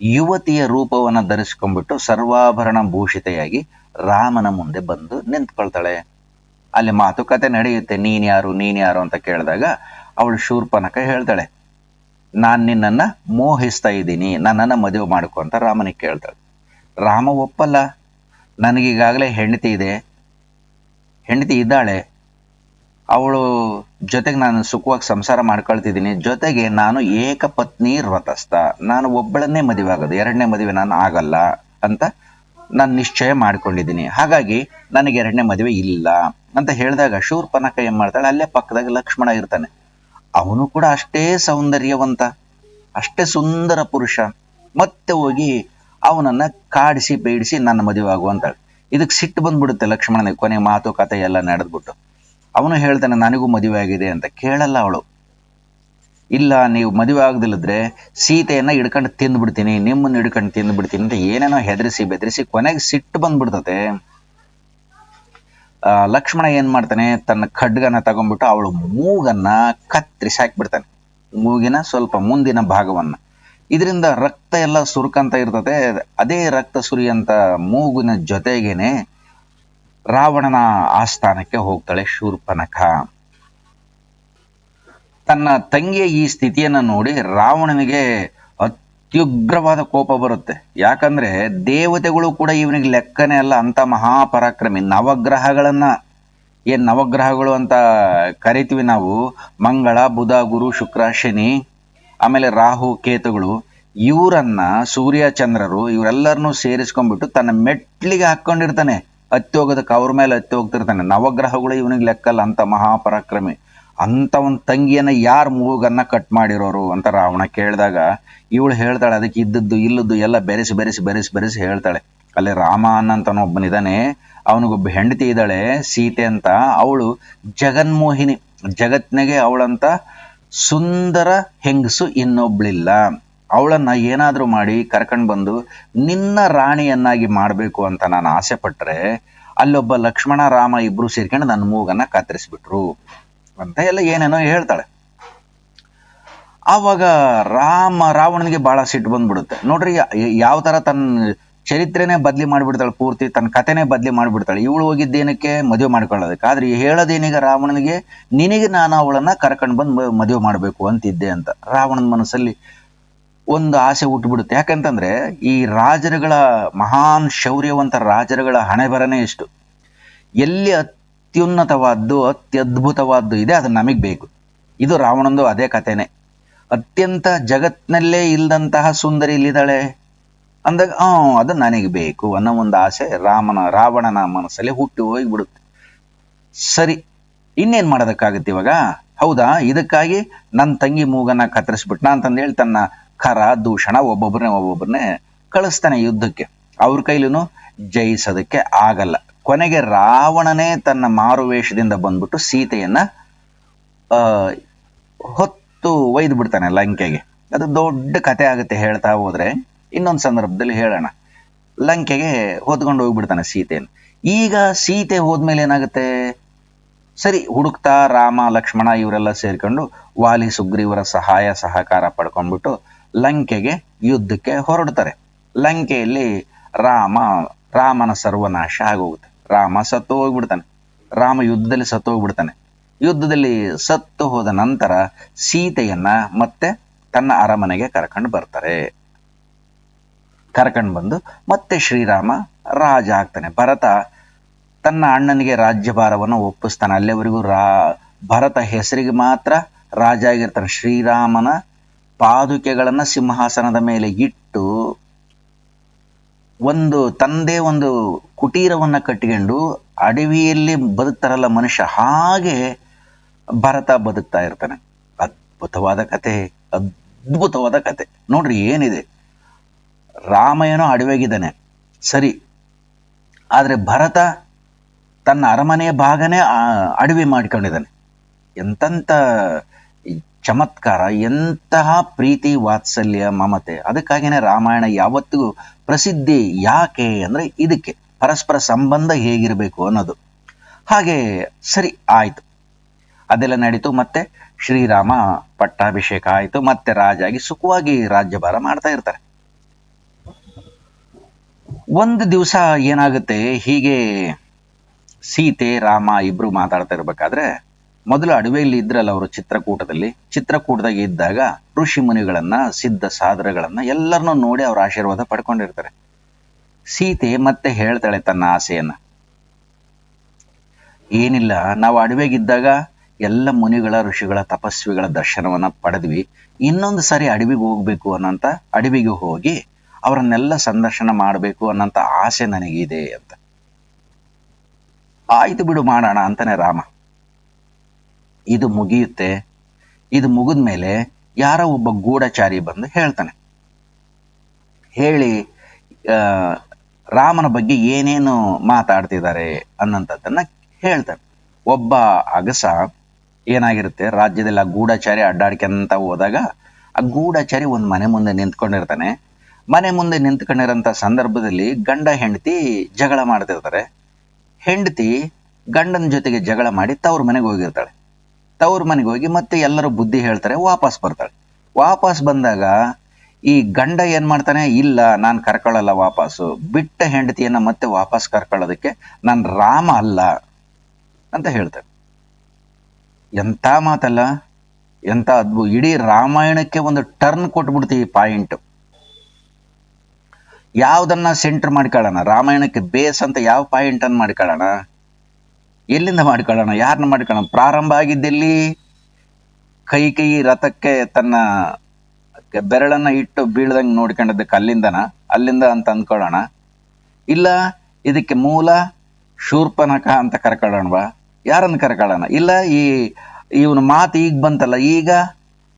ಯುವತಿಯ ರೂಪವನ್ನು ಧರಿಸ್ಕೊಂಡ್ಬಿಟ್ಟು ಸರ್ವಾಭರಣ ಭೂಷಿತೆಯಾಗಿ ರಾಮನ ಮುಂದೆ ಬಂದು ನಿಂತ್ಕೊಳ್ತಾಳೆ. ಅಲ್ಲಿ ಮಾತುಕತೆ ನಡೆಯುತ್ತೆ. ನೀನ್ಯಾರು ನೀನ್ಯಾರು ಅಂತ ಕೇಳಿದಾಗ ಅವಳು ಶೂರ್ಪನಖ ಹೇಳ್ತಾಳೆ, ನಾನ್ ನಿನ್ನನ್ನ ಮೋಹಿಸ್ತಾ ಇದ್ದೀನಿ, ನನ್ನನ್ನ ಮದುವೆ ಮಾಡ್ಕೊ ಅಂತ ರಾಮನಿಗೆ ಕೇಳ್ತಾಳೆ. ರಾಮ ಒಪ್ಪಲ್ಲ. ನನಗೀಗಾಗಲೇ ಹೆಂಡತಿ ಇದೆ, ಹೆಂಡತಿ ಇದ್ದಾಳೆ, ಅವಳು ಜೊತೆಗೆ ನಾನು ಸುಖವಾಗಿ ಸಂಸಾರ ಮಾಡ್ಕೊಳ್ತಿದ್ದೀನಿ, ಜೊತೆಗೆ ನಾನು ಏಕಪತ್ನಿ ವ್ರತಸ್ಥ, ನಾನು ಒಬ್ಬಳನ್ನೇ ಮದುವೆ ಆಗೋದು, ಎರಡನೇ ಮದುವೆ ನಾನು ಆಗಲ್ಲ ಅಂತ ನಾನು ನಿಶ್ಚಯ ಮಾಡ್ಕೊಂಡಿದ್ದೀನಿ, ಹಾಗಾಗಿ ನನಗೆ ಎರಡನೇ ಮದುವೆ ಇಲ್ಲ ಅಂತ ಹೇಳಿದಾಗ ಶೂರ್ಪನಖ ಏನ್ ಮಾಡ್ತಾಳೆ, ಅಲ್ಲೇ ಪಕ್ಕದಾಗ ಲಕ್ಷ್ಮಣ ಇರ್ತಾನೆ. ಅವನು ಕೂಡ ಅಷ್ಟೇ ಸೌಂದರ್ಯವಂತ, ಅಷ್ಟೇ ಸುಂದರ ಪುರುಷ. ಮತ್ತೆ ಹೋಗಿ ಅವನನ್ನ ಕಾಡಿಸಿ ಬೇಡಿಸಿ ನನ್ನ ಮದುವೆ ಆಗುವಂತಾಳೆ. ಇದಕ್ಕೆ ಸಿಟ್ಟು ಬಂದ್ಬಿಡುತ್ತೆ ಲಕ್ಷ್ಮಣನಿಗೆ. ಕೊನೆ ಮಾತುಕತೆ ಎಲ್ಲ ನಡೆದ್ಬಿಟ್ಟು ಅವನು ಹೇಳ್ತಾನೆ ನನಗೂ ಮದುವೆ ಆಗಿದೆ ಅಂತ. ಕೇಳಲ್ಲ ಅವಳು. ಇಲ್ಲ, ನೀವು ಮದುವೆ ಆಗದಿಲ್ಲದ್ರೆ ಸೀತೆಯನ್ನ ಹಿಡ್ಕೊಂಡು ತಿಂದ್ಬಿಡ್ತೀನಿ, ನಿಮ್ಮನ್ನ ಹಿಡ್ಕೊಂಡು ತಿಂದ್ಬಿಡ್ತೀನಿ ಅಂತ ಏನೇನೋ ಹೆದರಿಸಿ ಬೆದರಿಸಿ ಕೊನೆಗೆ ಸಿಟ್ಟು ಬಂದ್ಬಿಡ್ತತೆ. ಲಕ್ಷ್ಮಣ ಏನ್ ಮಾಡ್ತಾನೆ, ತನ್ನ ಖಡ್ಗನ ತಗೊಂಡ್ಬಿಟ್ಟು ಅವಳು ಮೂಗನ್ನ ಕತ್ತರಿಸಿ ಹಾಕ್ಬಿಡ್ತಾನೆ, ಮೂಗಿನ ಸ್ವಲ್ಪ ಮುಂದಿನ ಭಾಗವನ್ನ. ಇದರಿಂದ ರಕ್ತ ಎಲ್ಲ ಸುರುಕಂತ ಇರ್ತದೆ. ಅದೇ ರಕ್ತ ಸುರಿಯಂತ ಮೂಗಿನ ಜೊತೆಗೇನೆ ರಾವಣನ ಆಸ್ಥಾನಕ್ಕೆ ಹೋಗ್ತಾಳೆ ಶೂರ್ಪನಖ. ತನ್ನ ತಂಗಿಯ ಈ ಸ್ಥಿತಿಯನ್ನ ನೋಡಿ ರಾವಣನಿಗೆ ಅತ್ಯುಗ್ರವಾದ ಕೋಪ ಬರುತ್ತೆ. ಯಾಕಂದ್ರೆ ದೇವತೆಗಳು ಕೂಡ ಇವನಿಗೆ ಲೆಕ್ಕನೇ ಅಲ್ಲ, ಅಂತ ಮಹಾಪರಾಕ್ರಮಿ. ನವಗ್ರಹಗಳು ಅಂತ ಕರಿತೀವಿ ನಾವು, ಮಂಗಳ, ಬುಧ, ಗುರು, ಶುಕ್ರ, ಶನಿ, ಆಮೇಲೆ ರಾಹು, ಕೇತುಗಳು, ಇವರನ್ನ ಸೂರ್ಯ, ಚಂದ್ರರು, ಇವರೆಲ್ಲರನ್ನೂ ಸೇರಿಸ್ಕೊಂಡ್ಬಿಟ್ಟು ತನ್ನ ಮೆಟ್ಲಿಗೆ ಹಾಕೊಂಡಿರ್ತಾನೆ. ಹತ್ತಿ ಹೋಗೋದಕ್ಕೆ ಅವ್ರ ಮೇಲೆ ಹತ್ತಿ ಹೋಗ್ತಿರ್ತಾನೆ. ನವಗ್ರಹಗಳು ಇವನಿಗೆ ಲೆಕ್ಕಲ್ಲ, ಅಂತ ಮಹಾಪರಾಕ್ರಮಿ. ಅಂತ ಒಂದು ತಂಗಿಯನ್ನ ಯಾರು ಮೂಗನ್ನ ಕಟ್ ಮಾಡಿರೋರು ಅಂತ ರಾವಣ ಕೇಳಿದಾಗ ಇವಳು ಹೇಳ್ತಾಳೆ, ಅದಕ್ಕೆ ಇದ್ದದ್ದು ಇಲ್ಲದ್ದು ಎಲ್ಲ ಬೆರೆಸಿ ಬೆರೆಸಿ ಬೆರೆಸಿ ಬೆರೆಸಿ ಹೇಳ್ತಾಳೆ. ಅಲ್ಲಿ ರಾಮ ಅನ್ನಂತನೊಬ್ಬನಿದ್ದಾನೆ, ಅವನಿಗೊಬ್ಬ ಹೆಂಡತಿ ಇದ್ದಾಳೆ ಸೀತೆ ಅಂತ. ಅವಳು ಜಗನ್ಮೋಹಿನಿ, ಜಗತ್ನಿಗೆ ಅವಳಂತ ಸುಂದರ ಹೆಂಗಸು ಇನ್ನೊಬ್ಳಿಲ್ಲ. ಅವಳನ್ನ ಏನಾದ್ರೂ ಮಾಡಿ ಕರ್ಕೊಂಡು ಬಂದು ನಿನ್ನ ರಾಣಿಯನ್ನಾಗಿ ಮಾಡಬೇಕು ಅಂತ ನಾನು ಆಸೆ ಪಟ್ರೆ ಅಲ್ಲೊಬ್ಬ ಲಕ್ಷ್ಮಣ, ರಾಮ ಇಬ್ರು ಸೇರ್ಕೊಂಡು ನನ್ನ ಮೂಗನ್ನ ಕತ್ತರಿಸ್ಬಿಟ್ರು ಅಂತ ಎಲ್ಲ ಏನೇನೋ ಹೇಳ್ತಾಳೆ. ಆವಾಗ ರಾವಣನಿಗೆ ಬಹಳ ಸಿಟ್ಟು ಬಂದ್ಬಿಡುತ್ತೆ. ನೋಡ್ರಿ, ಯಾವ ತರ ತನ್ನ ಚರಿತ್ರೆನೇ ಬದ್ಲಿ ಮಾಡಿಬಿಡ್ತಾಳೆ, ಪೂರ್ತಿ ತನ್ನ ಕಥೆನೇ ಬದ್ಲಿ ಮಾಡಿಬಿಡ್ತಾಳೆ. ಇವಳು ಹೋಗಿದ್ದೇನಕ್ಕೆ, ಮದುವೆ ಮಾಡ್ಕೊಳ್ಳೋದಕ್ಕೆ. ಆದ್ರೆ ಹೇಳೋದೇನೀಗ ರಾವಣನಿಗೆ, ನಿನಗೆ ನಾನು ಅವಳನ್ನ ಕರ್ಕೊಂಡು ಬಂದು ಮದುವೆ ಮಾಡಬೇಕು ಅಂತಿದ್ದೆ ಅಂತ. ರಾವಣನ ಮನಸ್ಸಲ್ಲಿ ಒಂದು ಆಸೆ ಹುಟ್ಟುಬಿಡುತ್ತೆ. ಯಾಕಂತಂದ್ರೆ ಈ ರಾಜರುಗಳ, ಮಹಾನ್ ಶೌರ್ಯವಂತ ರಾಜರುಗಳ ಹಣೆ ಬರನೇ ಇಷ್ಟು. ಎಲ್ಲಿ ಅತ್ಯುನ್ನತವಾದ್ದು ಅತ್ಯದ್ಭುತವಾದ್ದು ಇದೆ ಅದು ನಮಗ್ ಬೇಕು. ಇದು ರಾವಣಂದು ಅದೇ ಕಥೆನೆ. ಅತ್ಯಂತ ಜಗತ್ನಲ್ಲೇ ಇಲ್ದಂತಹ ಸುಂದರಿ ಇಲ್ಲಿದ್ದಾಳೆ ಅಂದಾಗ ಅದು ನನಗೆ ಬೇಕು ಅನ್ನೋ ಒಂದು ಆಸೆ ರಾವಣನ ಮನಸ್ಸಲ್ಲಿ ಹುಟ್ಟಿ ಹೋಗ್ಬಿಡುತ್ತೆ. ಸರಿ, ಇನ್ನೇನ್ ಮಾಡೋದಕ್ಕಾಗತ್ತೆ ಇವಾಗ? ಹೌದಾ, ಇದಕ್ಕಾಗಿ ನನ್ನ ತಂಗಿ ಮೂಗನ್ನ ಕತ್ತರಿಸ್ಬಿಟ್ನ ಅಂತಂದೇಳಿ ತನ್ನ ಖರ, ದೂಷಣ ಒಬ್ಬೊಬ್ಬರನ್ನೇ ಕಳಿಸ್ತಾನೆ ಯುದ್ಧಕ್ಕೆ. ಅವ್ರ ಕೈಲೂ ಜಯಿಸೋದಕ್ಕೆ ಆಗಲ್ಲ. ಕೊನೆಗೆ ರಾವಣನೇ ತನ್ನ ಮಾರುವೇಷದಿಂದ ಬಂದ್ಬಿಟ್ಟು ಸೀತೆಯನ್ನ ಹೊತ್ತು ಒಯ್ದು ಬಿಡ್ತಾನೆ ಲಂಕೆಗೆ. ಅದು ದೊಡ್ಡ ಕತೆ ಆಗುತ್ತೆ ಹೇಳ್ತಾ ಹೋದ್ರೆ, ಇನ್ನೊಂದು ಸಂದರ್ಭದಲ್ಲಿ ಹೇಳೋಣ. ಲಂಕೆಗೆ ಹೊತ್ಕೊಂಡು ಹೋಗ್ಬಿಡ್ತಾನೆ ಸೀತೆಯನ್ನು. ಈಗ ಸೀತೆ ಹೋದ್ಮೇಲೆ ಏನಾಗುತ್ತೆ? ಸರಿ, ಹುಡುಕ್ತಾ ರಾಮ, ಲಕ್ಷ್ಮಣ ಇವರೆಲ್ಲ ಸೇರ್ಕೊಂಡು ವಾಲಿ, ಸುಗ್ರೀವರ ಸಹಾಯ ಸಹಕಾರ ಪಡ್ಕೊಂಡ್ಬಿಟ್ಟು ಲಂಕೆಗೆ ಯುದ್ಧಕ್ಕೆ ಹೊರಡ್ತಾರೆ. ಲಂಕೆಯಲ್ಲಿ ರಾಮನ ಸರ್ವನಾಶ ಆಗೋಗುತ್ತೆ. ರಾಮ ಸತ್ತು ಹೋಗ್ಬಿಡ್ತಾನೆ. ರಾಮ ಯುದ್ಧದಲ್ಲಿ ಸತ್ತು ಹೋಗ್ಬಿಡ್ತಾನೆ. ಯುದ್ಧದಲ್ಲಿ ಸತ್ತು ಹೋದ ನಂತರ ಸೀತೆಯನ್ನ ಮತ್ತೆ ತನ್ನ ಅರಮನೆಗೆ ಕರ್ಕೊಂಡು ಬರ್ತಾರೆ. ಕರ್ಕೊಂಡು ಬಂದು ಮತ್ತೆ ಶ್ರೀರಾಮ ರಾಜ ಆಗ್ತಾನೆ. ಭರತ ತನ್ನ ಅಣ್ಣನಿಗೆ ರಾಜ್ಯಭಾರವನ್ನು ಒಪ್ಪಿಸ್ತಾನೆ. ಅಲ್ಲಿವರೆಗೂ ಭರತ ಹೆಸರಿಗೆ ಮಾತ್ರ ರಾಜ ಆಗಿರ್ತಾನೆ. ಶ್ರೀರಾಮನ ಪಾದುಕೆಗಳನ್ನ ಸಿಂಹಾಸನದ ಮೇಲೆ ಇಟ್ಟು ತಂದೆ ಒಂದು ಕುಟೀರವನ್ನ ಕಟ್ಟಿಕೊಂಡು ಅಡವಿಯಲ್ಲಿ ಬದುಕ್ತಾರಲ್ಲ ಮನುಷ್ಯ, ಹಾಗೆ ಭರತ ಬದುಕ್ತಾ ಇರ್ತಾನೆ. ಅದ್ಭುತವಾದ ಕತೆ ನೋಡ್ರಿ ಏನಿದೆ. ರಾಮಾಯಣ ಅಡವೆಗಿದ್ದಾನೆ ಸರಿ, ಆದ್ರೆ ಭರತ ತನ್ನ ಅರಮನೆಯ ಭಾಗನೇ ಅಡವಿ ಮಾಡ್ಕೊಂಡಿದ್ದಾನೆ. ಎಂತಂತ ಚಮತ್ಕಾರ, ಎಂತಹ ಪ್ರೀತಿ, ವಾತ್ಸಲ್ಯ, ಮಮತೆ. ಅದಕ್ಕಾಗಿನೇ ರಾಮಾಯಣ ಯಾವತ್ತಿಗೂ ಪ್ರಸಿದ್ಧಿ. ಯಾಕೆ ಅಂದ್ರೆ ಇದಕ್ಕೆ ಪರಸ್ಪರ ಸಂಬಂಧ ಹೇಗಿರಬೇಕು ಅನ್ನೋದು. ಹಾಗೆ ಸರಿ ಆಯ್ತು, ಅದೆಲ್ಲ ನಡೀತು. ಮತ್ತೆ ಶ್ರೀರಾಮ ಪಟ್ಟಾಭಿಷೇಕ ಆಯ್ತು. ಮತ್ತೆ ರಾಜ ಆಗಿ ಸುಖವಾಗಿ ರಾಜ್ಯಭಾರ ಮಾಡ್ತಾ ಇರ್ತಾರೆ. ಒಂದು ದಿವಸ ಏನಾಗುತ್ತೆ, ಹೀಗೆ ಸೀತೆ ರಾಮ ಇಬ್ರು ಮಾತಾಡ್ತಾ ಇರ್ಬೇಕಾದ್ರೆ, ಮೊದಲು ಅಡವೆಯಲ್ಲಿ ಇದ್ರಲ್ಲ ಅವರು ಚಿತ್ರಕೂಟದಾಗ ಇದ್ದಾಗ ಋಷಿ ಮುನಿಗಳನ್ನ, ಸಿದ್ಧ ಸಾಧರಗಳನ್ನ ಎಲ್ಲರನ್ನೂ ನೋಡಿ ಅವ್ರ ಆಶೀರ್ವಾದ ಪಡ್ಕೊಂಡಿರ್ತಾರೆ. ಸೀತೆ ಮತ್ತೆ ಹೇಳ್ತಾಳೆ ತನ್ನ ಆಸೆಯನ್ನ. ಏನಿಲ್ಲ, ನಾವು ಅಡವೆಗಿದ್ದಾಗ ಎಲ್ಲ ಮುನಿಗಳ, ಋಷಿಗಳ, ತಪಸ್ವಿಗಳ ದರ್ಶನವನ್ನ ಪಡೆದ್ವಿ. ಇನ್ನೊಂದು ಸಾರಿ ಅಡವಿಗೆ ಹೋಗ್ಬೇಕು ಅನ್ನಂತ, ಅಡವಿಗೆ ಹೋಗಿ ಅವರನ್ನೆಲ್ಲ ಸಂದರ್ಶನ ಮಾಡಬೇಕು ಅನ್ನಂತ ಆಸೆ ನನಗಿದೆ ಅಂತ. ಆಯ್ತು ಬಿಡು, ಮಾಡೋಣ ಅಂತಾನೆ ರಾಮ. ಇದು ಮುಗಿಯುತ್ತೆ. ಇದು ಮುಗಿದ್ಮೇಲೆ ಯಾರೋ ಒಬ್ಬ ಗೂಢಚಾರಿ ಬಂದು ಹೇಳ್ತಾನೆ, ಹೇಳಿ ಆ, ರಾಮನ ಬಗ್ಗೆ ಏನೇನು ಮಾತಾಡ್ತಿದ್ದಾರೆ ಅನ್ನೋಂಥದ್ದನ್ನ ಹೇಳ್ತಾರೆ. ಒಬ್ಬ ಅಗಸ ಏನಾಗಿರುತ್ತೆ, ರಾಜ್ಯದಲ್ಲಿ ಆ ಗೂಢಚಾರಿ ಅಡ್ಡಾಡ್ಕೊಂತ ಹೋದಾಗ ಆ ಗೂಢಚಾರಿ ಒಂದು ಮನೆ ಮುಂದೆ ನಿಂತ್ಕೊಂಡಿರ್ತಾನೆ. ಮನೆ ಮುಂದೆ ನಿಂತ್ಕೊಂಡಿರೋಂಥ ಸಂದರ್ಭದಲ್ಲಿ ಗಂಡ ಹೆಂಡತಿ ಜಗಳ ಮಾಡ್ತಿರ್ತಾರೆ. ಹೆಂಡತಿ ಗಂಡನ ಜೊತೆಗೆ ಜಗಳ ಮಾಡಿ ತವ್ರ ಮನೆಗೆ ಹೋಗಿರ್ತಾಳೆ. ತವ್ರ ಮನೆಗೆ ಹೋಗಿ ಮತ್ತೆ ಎಲ್ಲರೂ ಬುದ್ಧಿ ಹೇಳ್ತಾರೆ, ವಾಪಸ್ ಬರ್ತಾಳೆ. ವಾಪಸ್ ಬಂದಾಗ ಈ ಗಂಡ ಏನ್ ಮಾಡ್ತಾನೆ, ಇಲ್ಲ ನಾನು ಕರ್ಕೊಳ್ಳಲ್ಲ ವಾಪಸ್ಸು, ಬಿಟ್ಟ ಹೆಂಡತಿಯನ್ನ ಮತ್ತೆ ವಾಪಸ್ ಕರ್ಕೊಳ್ಳೋದಕ್ಕೆ ನಾನು ರಾಮ ಅಲ್ಲ ಅಂತ ಹೇಳ್ತಾನೆ. ಎಂಥ ಮಾತಲ್ಲ, ಎಂಥ ಅದ್ಭುತ! ಇಡೀ ರಾಮಾಯಣಕ್ಕೆ ಒಂದು ಟರ್ನ್ ಕೊಟ್ಬಿಡ್ತೀವಿ ಪಾಯಿಂಟ್. ಯಾವ್ದನ್ನ ಸೆಂಟರ್ ಮಾಡ್ಕೊಳ್ಳೋಣ, ರಾಮಾಯಣಕ್ಕೆ ಬೇಸ್ ಅಂತ ಯಾವ ಪಾಯಿಂಟ್ ಅನ್ನು ಮಾಡ್ಕೊಳ್ಳೋಣ, ಎಲ್ಲಿಂದ ಮಾಡ್ಕೊಳ್ಳೋಣ, ಯಾರನ್ನ ಮಾಡ್ಕೊಳ್ಳೋಣ? ಪ್ರಾರಂಭ ಆಗಿದ್ದೆಲ್ಲಿ? ಕೈ ರಥಕ್ಕೆ ತನ್ನ ಬೆರಳನ್ನ ಇಟ್ಟು ಬೀಳ್ದಂಗೆ ನೋಡ್ಕೊಂಡಿದ್ದಕ್ಕೆ ಅಲ್ಲಿಂದ ಅಂತ ಅಂದ್ಕೊಳ್ಳೋಣ. ಇಲ್ಲ ಇದಕ್ಕೆ ಮೂಲ ಶೂರ್ಪನಖ ಅಂತ ಕರ್ಕೊಳ್ಳೋಣವಾ? ಯಾರನ್ನು ಕರ್ಕೊಳ್ಳೋಣ? ಇಲ್ಲ ಇವನ ಮಾತು ಈಗ ಬಂತಲ್ಲ, ಈಗ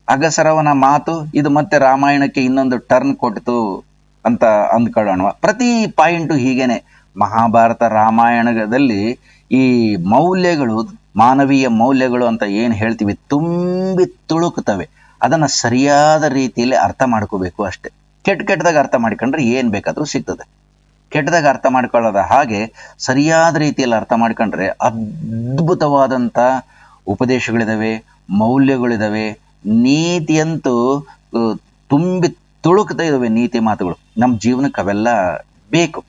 ಅಗಸರವನ ಮಾತು ಇದು ಮತ್ತೆ ರಾಮಾಯಣಕ್ಕೆ ಇನ್ನೊಂದು ಟರ್ನ್ ಕೊಡ್ತು ಅಂತ ಅಂದ್ಕೊಳ್ಳೋಣವಾ? ಪ್ರತಿ ಪಾಯಿಂಟು ಹೀಗೇನೆ. ಮಹಾಭಾರತ ರಾಮಾಯಣದಲ್ಲಿ ಈ ಮೌಲ್ಯಗಳು, ಮಾನವೀಯ ಮೌಲ್ಯಗಳು ಅಂತ ಏನು ಹೇಳ್ತೀವಿ, ತುಂಬಿ ತುಳುಕುತ್ತವೆ. ಅದನ್ನು ಸರಿಯಾದ ರೀತಿಯಲ್ಲಿ ಅರ್ಥ ಮಾಡ್ಕೋಬೇಕು ಅಷ್ಟೆ. ಕೆಟ್ಟದಾಗ ಅರ್ಥ ಮಾಡ್ಕೊಂಡ್ರೆ ಏನು ಬೇಕಾದರೂ ಸಿಗ್ತದೆ. ಕೆಟ್ಟದಾಗ ಅರ್ಥ ಮಾಡ್ಕೊಳ್ಳೋದ ಹಾಗೆ ಸರಿಯಾದ ರೀತಿಯಲ್ಲಿ ಅರ್ಥ ಮಾಡ್ಕೊಂಡ್ರೆ ಅದ್ಭುತವಾದಂಥ ಉಪದೇಶಗಳಿದಾವೆ, ಮೌಲ್ಯಗಳಿದಾವೆ. ನೀತಿಯಂತೂ ತುಂಬಿ ತುಳುಕ್ತಾ ಇದಾವೆ. ನೀತಿ ಮಾತುಗಳು ನಮ್ಮ ಜೀವನಕ್ಕೆ ಅವೆಲ್ಲ ಬೇಕು.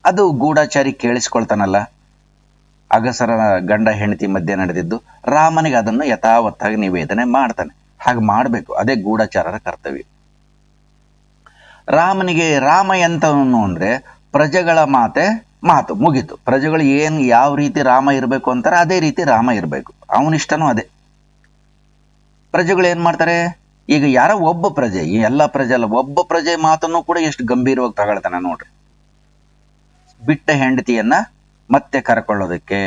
ಅದು ಗೂಢಚಾರಿ ಕೇಳಿಸ್ಕೊಳ್ತಾನಲ್ಲ, ಅಗಸರ ಗಂಡ ಹೆಂಡತಿ ಮಧ್ಯೆ ನಡೆದಿದ್ದು, ರಾಮನಿಗೆ ಅದನ್ನು ಯಥಾವತ್ತಾಗಿ ನಿವೇದನೆ ಮಾಡ್ತಾನೆ. ಹಾಗೆ ಮಾಡಬೇಕು, ಅದೇ ಗೂಢಚಾರರ ಕರ್ತವ್ಯ. ರಾಮ ಎಂತವನು ಅಂದ್ರೆ ಪ್ರಜೆಗಳ ಮಾತು ಮುಗೀತು. ಪ್ರಜೆಗಳು ಯಾವ ರೀತಿ ರಾಮ ಇರಬೇಕು ಅಂತಾರೆ ಅದೇ ರೀತಿ ರಾಮ ಇರಬೇಕು. ಅವನಿಷ್ಟನೂ ಅದೇ. ಪ್ರಜೆಗಳು ಏನ್ ಮಾಡ್ತಾರೆ, ಈಗ ಯಾರೋ ಒಬ್ಬ ಪ್ರಜೆ, ಈ ಎಲ್ಲ ಪ್ರಜೆ ಅಲ್ಲ, ಒಬ್ಬ ಪ್ರಜೆ ಮಾತನ್ನು ಕೂಡ ಎಷ್ಟು ಗಂಭೀರವಾಗಿ ತಗೊಳ್ತಾನೆ ನೋಡ್ರಿ. ಬಿಟ್ಟ ಹೆಂಡತಿಯನ್ನ ಮತ್ತೆ ಕರ್ಕೊಳ್ಳೋದಕ್ಕೆ,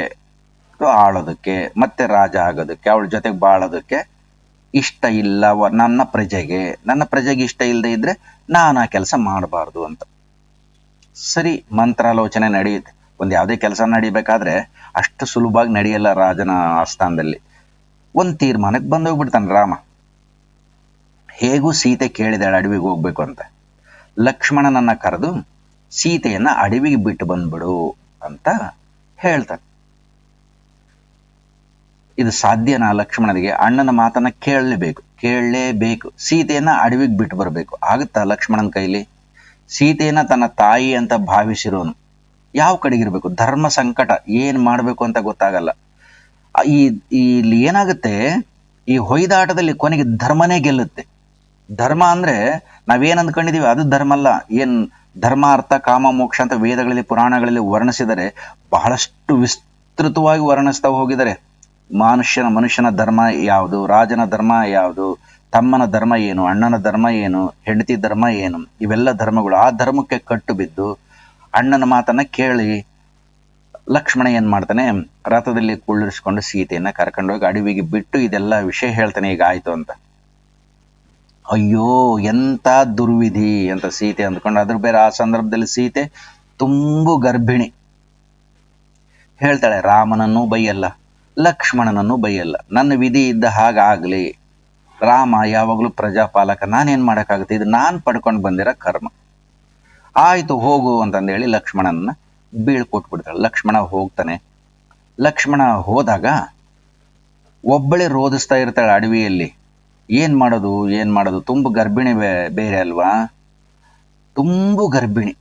ಆಳೋದಕ್ಕೆ, ಮತ್ತೆ ರಾಜ ಆಗೋದಕ್ಕೆ, ಅವಳ ಜೊತೆಗೆ ಬಾಳೋದಕ್ಕೆ ಇಷ್ಟ ಇಲ್ಲ ನನ್ನ ಪ್ರಜೆಗೆ ಇಷ್ಟ ಇಲ್ಲದೆ ಇದ್ರೆ ನಾನು ಆ ಕೆಲಸ ಮಾಡಬಾರ್ದು ಅಂತ. ಸರಿ, ಮಂತ್ರಾಲೋಚನೆ ನಡೆಯುತ್ತೆ. ಒಂದು ಯಾವುದೇ ಕೆಲಸ ನಡಿಬೇಕಾದ್ರೆ ಅಷ್ಟು ಸುಲಭವಾಗಿ ನಡೆಯಲ್ಲ ರಾಜನ ಆಸ್ಥಾನದಲ್ಲಿ. ಒಂದು ತೀರ್ಮಾನಕ್ಕೆ ಬಂದೋಗ್ಬಿಡ್ತಾನೆ ರಾಮ. ಹೇಗೂ ಸೀತೆ ಕೇಳಿದಾಳೆ ಅಡವಿಗೆ ಹೋಗ್ಬೇಕು ಅಂತ. ಲಕ್ಷ್ಮಣನನ್ನ ಕರೆದು ಸೀತೆಯನ್ನ ಅಡವಿಗೆ ಬಿಟ್ಟು ಬಂದ್ಬಿಡು ಅಂತ ಹೇಳ್ತಾನೆ. ಇದು ಸಾಧ್ಯನಾ ಲಕ್ಷ್ಮಣನಿಗೆ? ಅಣ್ಣನ ಮಾತನ್ನ ಕೇಳಲೇಬೇಕು. ಸೀತೆಯನ್ನ ಅಡವಿಗೆ ಬಿಟ್ಟು ಬರಬೇಕು. ಆಗುತ್ತಾ ಲಕ್ಷ್ಮಣನ ಕೈಲಿ? ಸೀತೆಯನ್ನ ತನ್ನ ತಾಯಿ ಅಂತ ಭಾವಿಸಿರೋನು ಯಾವ ಕಡೆಗಿರ್ಬೇಕು? ಧರ್ಮ ಸಂಕಟ, ಏನ್ ಮಾಡ್ಬೇಕು ಅಂತ ಗೊತ್ತಾಗಲ್ಲ. ಇಲ್ಲಿ ಏನಾಗುತ್ತೆ, ಈ ಹೊಯ್ದಾಟದಲ್ಲಿ ಕೊನೆಗೆ ಧರ್ಮನೇ ಗೆಲ್ಲುತ್ತೆ. ಧರ್ಮ ಅಂದ್ರೆ ನಾವೇನ್ ಅಂದ್ಕೊಂಡಿದೀವಿ ಅದು ಧರ್ಮ ಅಲ್ಲ. ಏನ್ ಧರ್ಮ, ಅರ್ಥ, ಕಾಮ, ಮೋಕ್ಷ ಅಂತ ವೇದಗಳಲ್ಲಿ ಪುರಾಣಗಳಲ್ಲಿ ವರ್ಣಿಸಿದರೆ ಬಹಳಷ್ಟು ವಿಸ್ತೃತವಾಗಿ ವರ್ಣಿಸ್ತಾ ಹೋಗಿದ್ದಾರೆ. ಮನುಷ್ಯನ ಧರ್ಮ ಯಾವುದು, ರಾಜನ ಧರ್ಮ ಯಾವುದು, ತಮ್ಮನ ಧರ್ಮ ಏನು, ಅಣ್ಣನ ಧರ್ಮ ಏನು, ಹೆಂಡತಿ ಧರ್ಮ ಏನು, ಇವೆಲ್ಲ ಧರ್ಮಗಳು. ಆ ಧರ್ಮಕ್ಕೆ ಕಟ್ಟು ಬಿದ್ದು ಅಣ್ಣನ ಮಾತನ್ನ ಕೇಳಿ ಲಕ್ಷ್ಮಣ ಏನ್ ಮಾಡ್ತಾನೆ, ರಥದಲ್ಲಿ ಕುಳ್ಳಿರಿಸ್ಕೊಂಡು ಸೀತೆಯನ್ನ ಕರ್ಕೊಂಡೋಗಿ ಅಡವಿಗೆ ಬಿಟ್ಟು ಇದೆಲ್ಲ ವಿಷಯ ಹೇಳ್ತಾನೆ, ಈಗ ಆಯ್ತು ಅಂತ. ಅಯ್ಯೋ ಎಂತ ದುರ್ವಿಧಿ ಅಂತ ಸೀತೆ ಅಂದ್ಕೊಂಡು, ಅದ್ರ ಬೇರೆ ಆ ಸಂದರ್ಭದಲ್ಲಿ ಸೀತೆ ತುಂಬು ಗರ್ಭಿಣಿ. ಹೇಳ್ತಾಳೆ, ರಾಮನನ್ನೂ ಬೈಯಲ್ಲ, ಲಕ್ಷ್ಮಣನನ್ನು ಬೈಯಲ್ಲ, ನನ್ನ ವಿಧಿ ಇದ್ದ ಹಾಗಾಗ್ಲಿ. ರಾಮ ಯಾವಾಗಲೂ ಪ್ರಜಾಪಾಲಕ, ನಾನೇನ್ ಮಾಡಕ್ಕಾಗುತ್ತೆ, ಇದು ನಾನ್ ಪಡ್ಕೊಂಡು ಬಂದಿರೋ ಕರ್ಮ. ಆಯ್ತು ಹೋಗು ಅಂತಂದೇಳಿ ಲಕ್ಷ್ಮಣನ ಬೀಳ್ಕೊಟ್ಬಿಡ್ತಾಳೆ. ಲಕ್ಷ್ಮಣ ಹೋಗ್ತಾನೆ. ಲಕ್ಷ್ಮಣ ಹೋದಾಗ ಒಬ್ಬಳೇ ರೋಧಿಸ್ತಾ ಇರ್ತಾಳೆ ಅಡವಿಯಲ್ಲಿ. ಏನ್ ಮಾಡೋದು, ತುಂಬು ಗರ್ಭಿಣಿ ಬೇರೆ ಅಲ್ವಾ, ತುಂಬು ಗರ್ಭಿಣಿ.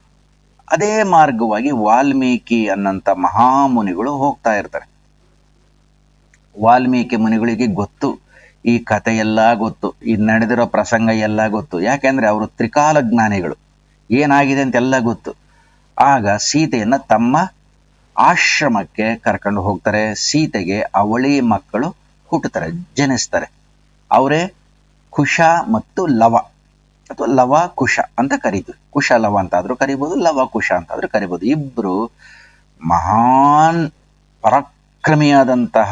ಅದೇ ಮಾರ್ಗವಾಗಿ ವಾಲ್ಮೀಕಿ ಅನ್ನಂತ ಮಹಾಮುನಿಗಳು ಹೋಗ್ತಾ ಇರ್ತಾರೆ. ವಾಲ್ಮೀಕಿ ಮುನಿಗಳಿಗೆ ಗೊತ್ತು, ಈ ಕಥೆ ಎಲ್ಲ ಗೊತ್ತು, ಈ ನಡೆದಿರೋ ಪ್ರಸಂಗ ಎಲ್ಲ ಗೊತ್ತು. ಯಾಕೆಂದ್ರೆ ಅವರು ತ್ರಿಕಾಲ ಜ್ಞಾನಿಗಳು, ಏನಾಗಿದೆ ಅಂತೆಲ್ಲ ಗೊತ್ತು. ಆಗ ಸೀತೆಯನ್ನ ತಮ್ಮ ಆಶ್ರಮಕ್ಕೆ ಕರ್ಕೊಂಡು ಹೋಗ್ತಾರೆ. ಸೀತೆಗೆ ಅವಳಿ ಮಕ್ಕಳು ಹುಟ್ಟುತ್ತಾರೆ, ಜನಿಸ್ತಾರೆ. ಅವರೇ ಕುಶ ಮತ್ತು ಲವ, ಅಥವಾ ಲವ ಕುಶ ಅಂತ ಕರೀತೀವಿ. ಕುಶ ಲವ ಅಂತಾದ್ರೂ ಕರಿಬಹುದು, ಲವ ಕುಶ ಅಂತಾದ್ರೂ ಕರಿಬಹುದು. ಇಬ್ರು ಮಹಾನ್ ಪರಾಕ್ರಮಿಯಾದಂತಹ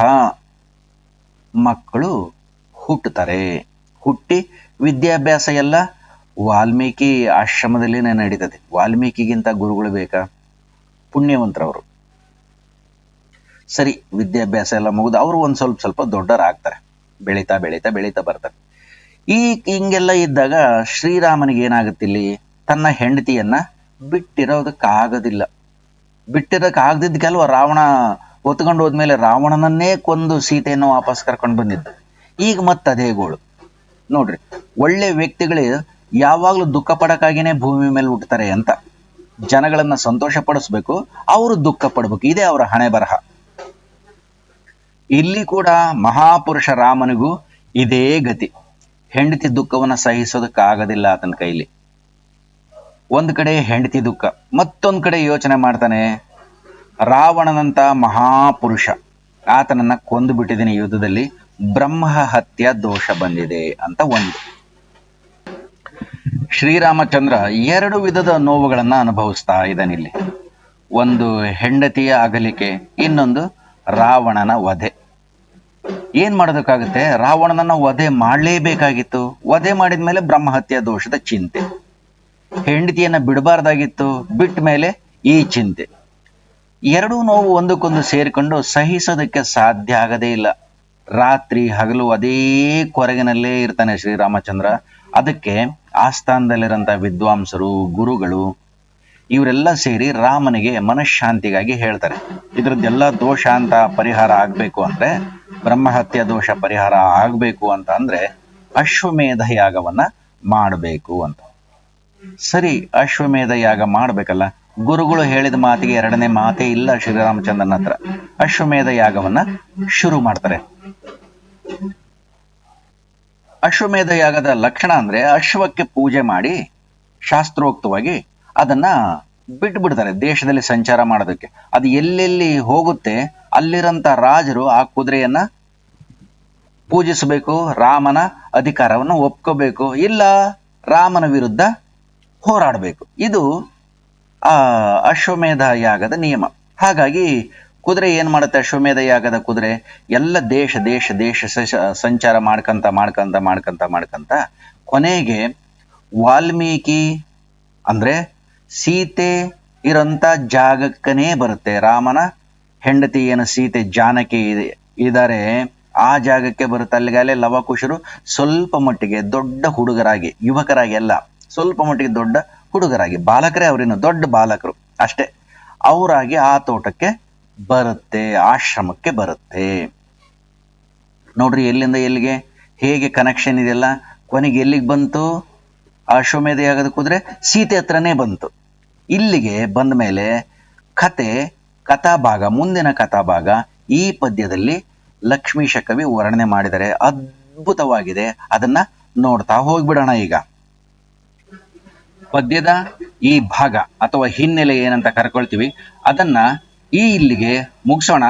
ಮಕ್ಕಳು ಹುಟ್ಟುತ್ತಾರೆ. ಹುಟ್ಟಿ ವಿದ್ಯಾಭ್ಯಾಸ ಎಲ್ಲ ವಾಲ್ಮೀಕಿ ಆಶ್ರಮದಲ್ಲಿನೇ ನಡೀತದೆ. ವಾಲ್ಮೀಕಿಗಿಂತ ಗುರುಗಳು ಬೇಕಾ? ಪುಣ್ಯವಂತರವರು. ಸರಿ, ವಿದ್ಯಾಭ್ಯಾಸ ಎಲ್ಲ ಮುಗಿದು ಅವರು ಒಂದು ಸ್ವಲ್ಪ ದೊಡ್ಡರಾಗ್ತಾರೆ. ಬೆಳೀತಾ ಬೆಳೀತಾ ಬೆಳೀತಾ ಬರ್ತಾರೆ. ಹಿಂಗೆಲ್ಲ ಇದ್ದಾಗ ಶ್ರೀರಾಮನಿಗೆ ಏನಾಗುತ್ತೆ, ಇಲ್ಲಿ ತನ್ನ ಹೆಂಡತಿಯನ್ನ ಬಿಟ್ಟಿರೋದಕ್ಕಾಗೋದಿಲ್ಲ. ಬಿಟ್ಟಿರೋದಕ್ಕಾಗದಿದ್ದಕ್ಕೆಲ್ವ ರಾವಣ ಹೊತ್ಕೊಂಡು ಹೋದ್ಮೇಲೆ ರಾವಣನನ್ನೇ ಕೊಂದು ಸೀತೆಯನ್ನು ವಾಪಸ್ ಕರ್ಕೊಂಡು ಬಂದಿದ್ದು. ಈಗ ಅದೇ ಗೋಳು ನೋಡ್ರಿ. ಒಳ್ಳೆ ವ್ಯಕ್ತಿಗಳು ಯಾವಾಗ್ಲೂ ದುಃಖ ಪಡಕ್ಕಾಗಿನೇ ಭೂಮಿ ಮೇಲೆ ಹುಟ್ಟುತ್ತಾರೆ ಅಂತ. ಜನಗಳನ್ನ ಸಂತೋಷ ಪಡಿಸ್ಬೇಕು, ಅವರು ದುಃಖ ಪಡ್ಬೇಕು. ಇದೇ ಅವರ ಹಣೆ ಬರಹ. ಇಲ್ಲಿ ಕೂಡ ಮಹಾಪುರುಷ ರಾಮನಿಗೂ ಇದೇ ಗತಿ. ಹೆಂಡತಿ ದುಃಖವನ್ನ ಸಹಿಸೋದಕ್ಕಾಗೋದಿಲ್ಲ ಆತನ ಕೈಲಿ. ಒಂದ್ ಕಡೆ ಹೆಂಡತಿ ದುಃಖ, ಮತ್ತೊಂದ್ ಕಡೆ ಯೋಚನೆ ಮಾಡ್ತಾನೆ, ರಾವಣನಂತ ಮಹಾಪುರುಷ ಆತನನ್ನ ಕೊಂದು ಬಿಟ್ಟಿದ್ದೀನಿ ಯುದ್ಧದಲ್ಲಿ, ಬ್ರಹ್ಮ ಹತ್ಯ ದೋಷ ಬಂದಿದೆ ಅಂತ ಒಂದು. ಶ್ರೀರಾಮಚಂದ್ರ ಎರಡು ವಿಧದ ನೋವುಗಳನ್ನ ಅನುಭವಿಸ್ತಾ ಇದ್ದಾನಿಲ್ಲಿ. ಒಂದು ಹೆಂಡತಿಯ ಅಗಲಿಕೆ, ಇನ್ನೊಂದು ರಾವಣನ ವಧೆ. ಏನ್ ಮಾಡೋದಕ್ಕಾಗುತ್ತೆ? ರಾವಣನನ್ನ ವಧೆ ಮಾಡಲೇಬೇಕಾಗಿತ್ತು. ವಧೆ ಮಾಡಿದ್ಮೇಲೆ ಬ್ರಹ್ಮಹತ್ಯೆ ದೋಷದ ಚಿಂತೆ. ಹೆಂಡತಿಯನ್ನ ಬಿಡಬಾರ್ದಾಗಿತ್ತು, ಬಿಟ್ಟ ಮೇಲೆ ಈ ಚಿಂತೆ. ಎರಡೂ ನೋವು ಒಂದಕ್ಕೊಂದು ಸೇರಿಕೊಂಡು ಸಹಿಸೋದಕ್ಕೆ ಸಾಧ್ಯ ಆಗದೇ ಇಲ್ಲ. ರಾತ್ರಿ ಹಗಲು ಅದೇ ಕೊರಗಿನಲ್ಲೇ ಇರ್ತಾನೆ ಶ್ರೀರಾಮಚಂದ್ರ. ಅದಕ್ಕೆ ಆಸ್ಥಾನದಲ್ಲಿರಂತ ವಿದ್ವಾಂಸರು, ಗುರುಗಳು ಇವರೆಲ್ಲ ಸೇರಿ ರಾಮನಿಗೆ ಮನಃಶಾಂತಿಗಾಗಿ ಹೇಳ್ತಾರೆ, ಇದ್ರದ್ದೆಲ್ಲ ದೋಷ ಅಂತ ಪರಿಹಾರ ಆಗ್ಬೇಕು ಅಂದ್ರೆ, ಬ್ರಹ್ಮಹತ್ಯೆ ದೋಷ ಪರಿಹಾರ ಆಗ್ಬೇಕು ಅಂತ ಅಂದ್ರೆ ಅಶ್ವಮೇಧ ಯಾಗವನ್ನ ಮಾಡಬೇಕು ಅಂತ. ಸರಿ, ಅಶ್ವಮೇಧ ಯಾಗ ಮಾಡ್ಬೇಕಲ್ಲ. ಗುರುಗಳು ಹೇಳಿದ ಮಾತಿಗೆ ಎರಡನೇ ಮಾತೇ ಇಲ್ಲ ಶ್ರೀರಾಮಚಂದ್ರನ ಹತ್ರ. ಅಶ್ವಮೇಧ ಯಾಗವನ್ನ ಶುರು ಮಾಡ್ತಾರೆ. ಅಶ್ವಮೇಧ ಯಾಗದ ಲಕ್ಷಣ ಅಂದ್ರೆ ಅಶ್ವಕ್ಕೆ ಪೂಜೆ ಮಾಡಿ ಶಾಸ್ತ್ರೋಕ್ತವಾಗಿ ಅದನ್ನ ಬಿಟ್ಬಿಡ್ತಾರೆ ದೇಶದಲ್ಲಿ ಸಂಚಾರ ಮಾಡೋದಕ್ಕೆ. ಅದು ಎಲ್ಲೆಲ್ಲಿ ಹೋಗುತ್ತೆ ಅಲ್ಲಿರಂತ ರಾಜರು ಆ ಕುದುರೆಯನ್ನ ಪೂಜಿಸಬೇಕು, ರಾಮನ ಅಧಿಕಾರವನ್ನು ಒಪ್ಕೋಬೇಕು, ಇಲ್ಲ ರಾಮನ ವಿರುದ್ಧ ಹೋರಾಡಬೇಕು. ಇದು ಆ ಅಶ್ವಮೇಧ ಯಾಗದ ನಿಯಮ. ಹಾಗಾಗಿ ಕುದುರೆ ಏನ್ ಮಾಡುತ್ತೆ, ಅಶ್ವಮೇಧ ಯಾಗದ ಕುದುರೆ ಎಲ್ಲ ದೇಶ ದೇಶ ದೇಶ ಸಂಚಾರ ಮಾಡ್ಕಂತ ಕೊನೆಗೆ ವಾಲ್ಮೀಕಿ ಅಂದ್ರೆ ಸೀತೆ ಇರಂತ ಜಾಗಕ್ಕನೇ ಬರುತ್ತೆ. ರಾಮನ ಹೆಂಡತಿ ಏನು ಸೀತೆ ಜಾನಕಿ ಇದ್ದಾರೆ ಆ ಜಾಗಕ್ಕೆ ಬರುತ್ತೆ. ಅಲ್ಲಿಗಾಲೆ ಲವಕುಶರು ಸ್ವಲ್ಪ ಮಟ್ಟಿಗೆ ದೊಡ್ಡ ಹುಡುಗರಾಗಿ, ಯುವಕರಾಗಿ ಅಲ್ಲ, ಸ್ವಲ್ಪ ಮಟ್ಟಿಗೆ ದೊಡ್ಡ ಹುಡುಗರಾಗಿ, ಬಾಲಕರೇ ಅವರಿನ್ನು ದೊಡ್ಡ ಬಾಲಕರು ಅಷ್ಟೇ, ಅವರಾಗಿ ಆ ತೋಟಕ್ಕೆ ಬರುತ್ತೆ, ಆಶ್ರಮಕ್ಕೆ ಬರುತ್ತೆ. ನೋಡ್ರಿ ಎಲ್ಲಿಂದ ಎಲ್ಲಿಗೆ ಹೇಗೆ ಕನೆಕ್ಷನ್ ಇದೆಯಲ್ಲ. ಕೊನೆಗೆ ಎಲ್ಲಿಗೆ ಬಂತು? ಅಶ್ವಮೇಧ ಯಾಗದ ಕುದುರೆ ಸೀತೆ ಹತ್ರನೇ ಬಂತು. ಇಲ್ಲಿಗೆ ಬಂದ ಮೇಲೆ ಕಥಾಭಾಗ, ಮುಂದಿನ ಕಥಾಭಾಗ ಈ ಪದ್ಯದಲ್ಲಿ ಲಕ್ಷ್ಮೀಶ ಕವಿ ವರ್ಣನೆ ಮಾಡಿದರೆ ಅದ್ಭುತವಾಗಿದೆ. ಅದನ್ನ ನೋಡ್ತಾ ಹೋಗ್ಬಿಡೋಣ. ಈಗ ಪದ್ಯದ ಈ ಭಾಗ ಅಥವಾ ಹಿನ್ನೆಲೆ ಏನಂತ ಕರ್ಕೊಳ್ತೀವಿ ಅದನ್ನ ಇಲ್ಲಿಗೆ ಮುಗಿಸೋಣ.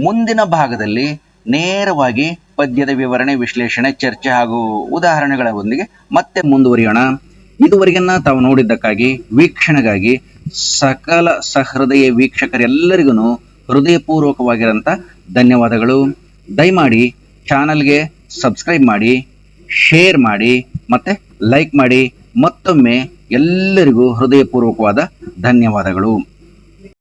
ಮುಂದಿನ ಭಾಗದಲ್ಲಿ ನೇರವಾಗಿ ಪದ್ಯದ ವಿವರಣೆ, ವಿಶ್ಲೇಷಣೆ, ಚರ್ಚೆ ಹಾಗೂ ಉದಾಹರಣೆಗಳೊಂದಿಗೆ ಮತ್ತೆ ಮುಂದುವರಿಯೋಣ. ಇದುವರೆಗನ್ನ ತಾವು ನೋಡಿದ್ದಕ್ಕಾಗಿ, ವೀಕ್ಷಣೆಗಾಗಿ ಸಕಲ ಸಹೃದಯ ವೀಕ್ಷಕರೆಲ್ಲರಿಗೂ ಹೃದಯಪೂರ್ವಕವಾಗಿರಂತ ಧನ್ಯವಾದಗಳು. ದಯಮಾಡಿ ಚಾನಲ್ಗೆ ಸಬ್ಸ್ಕ್ರೈಬ್ ಮಾಡಿ, ಶೇರ್ ಮಾಡಿ ಮತ್ತೆ ಲೈಕ್ ಮಾಡಿ. ಮತ್ತೊಮ್ಮೆ ಎಲ್ಲರಿಗೂ ಹೃದಯಪೂರ್ವಕವಾದ ಧನ್ಯವಾದಗಳು.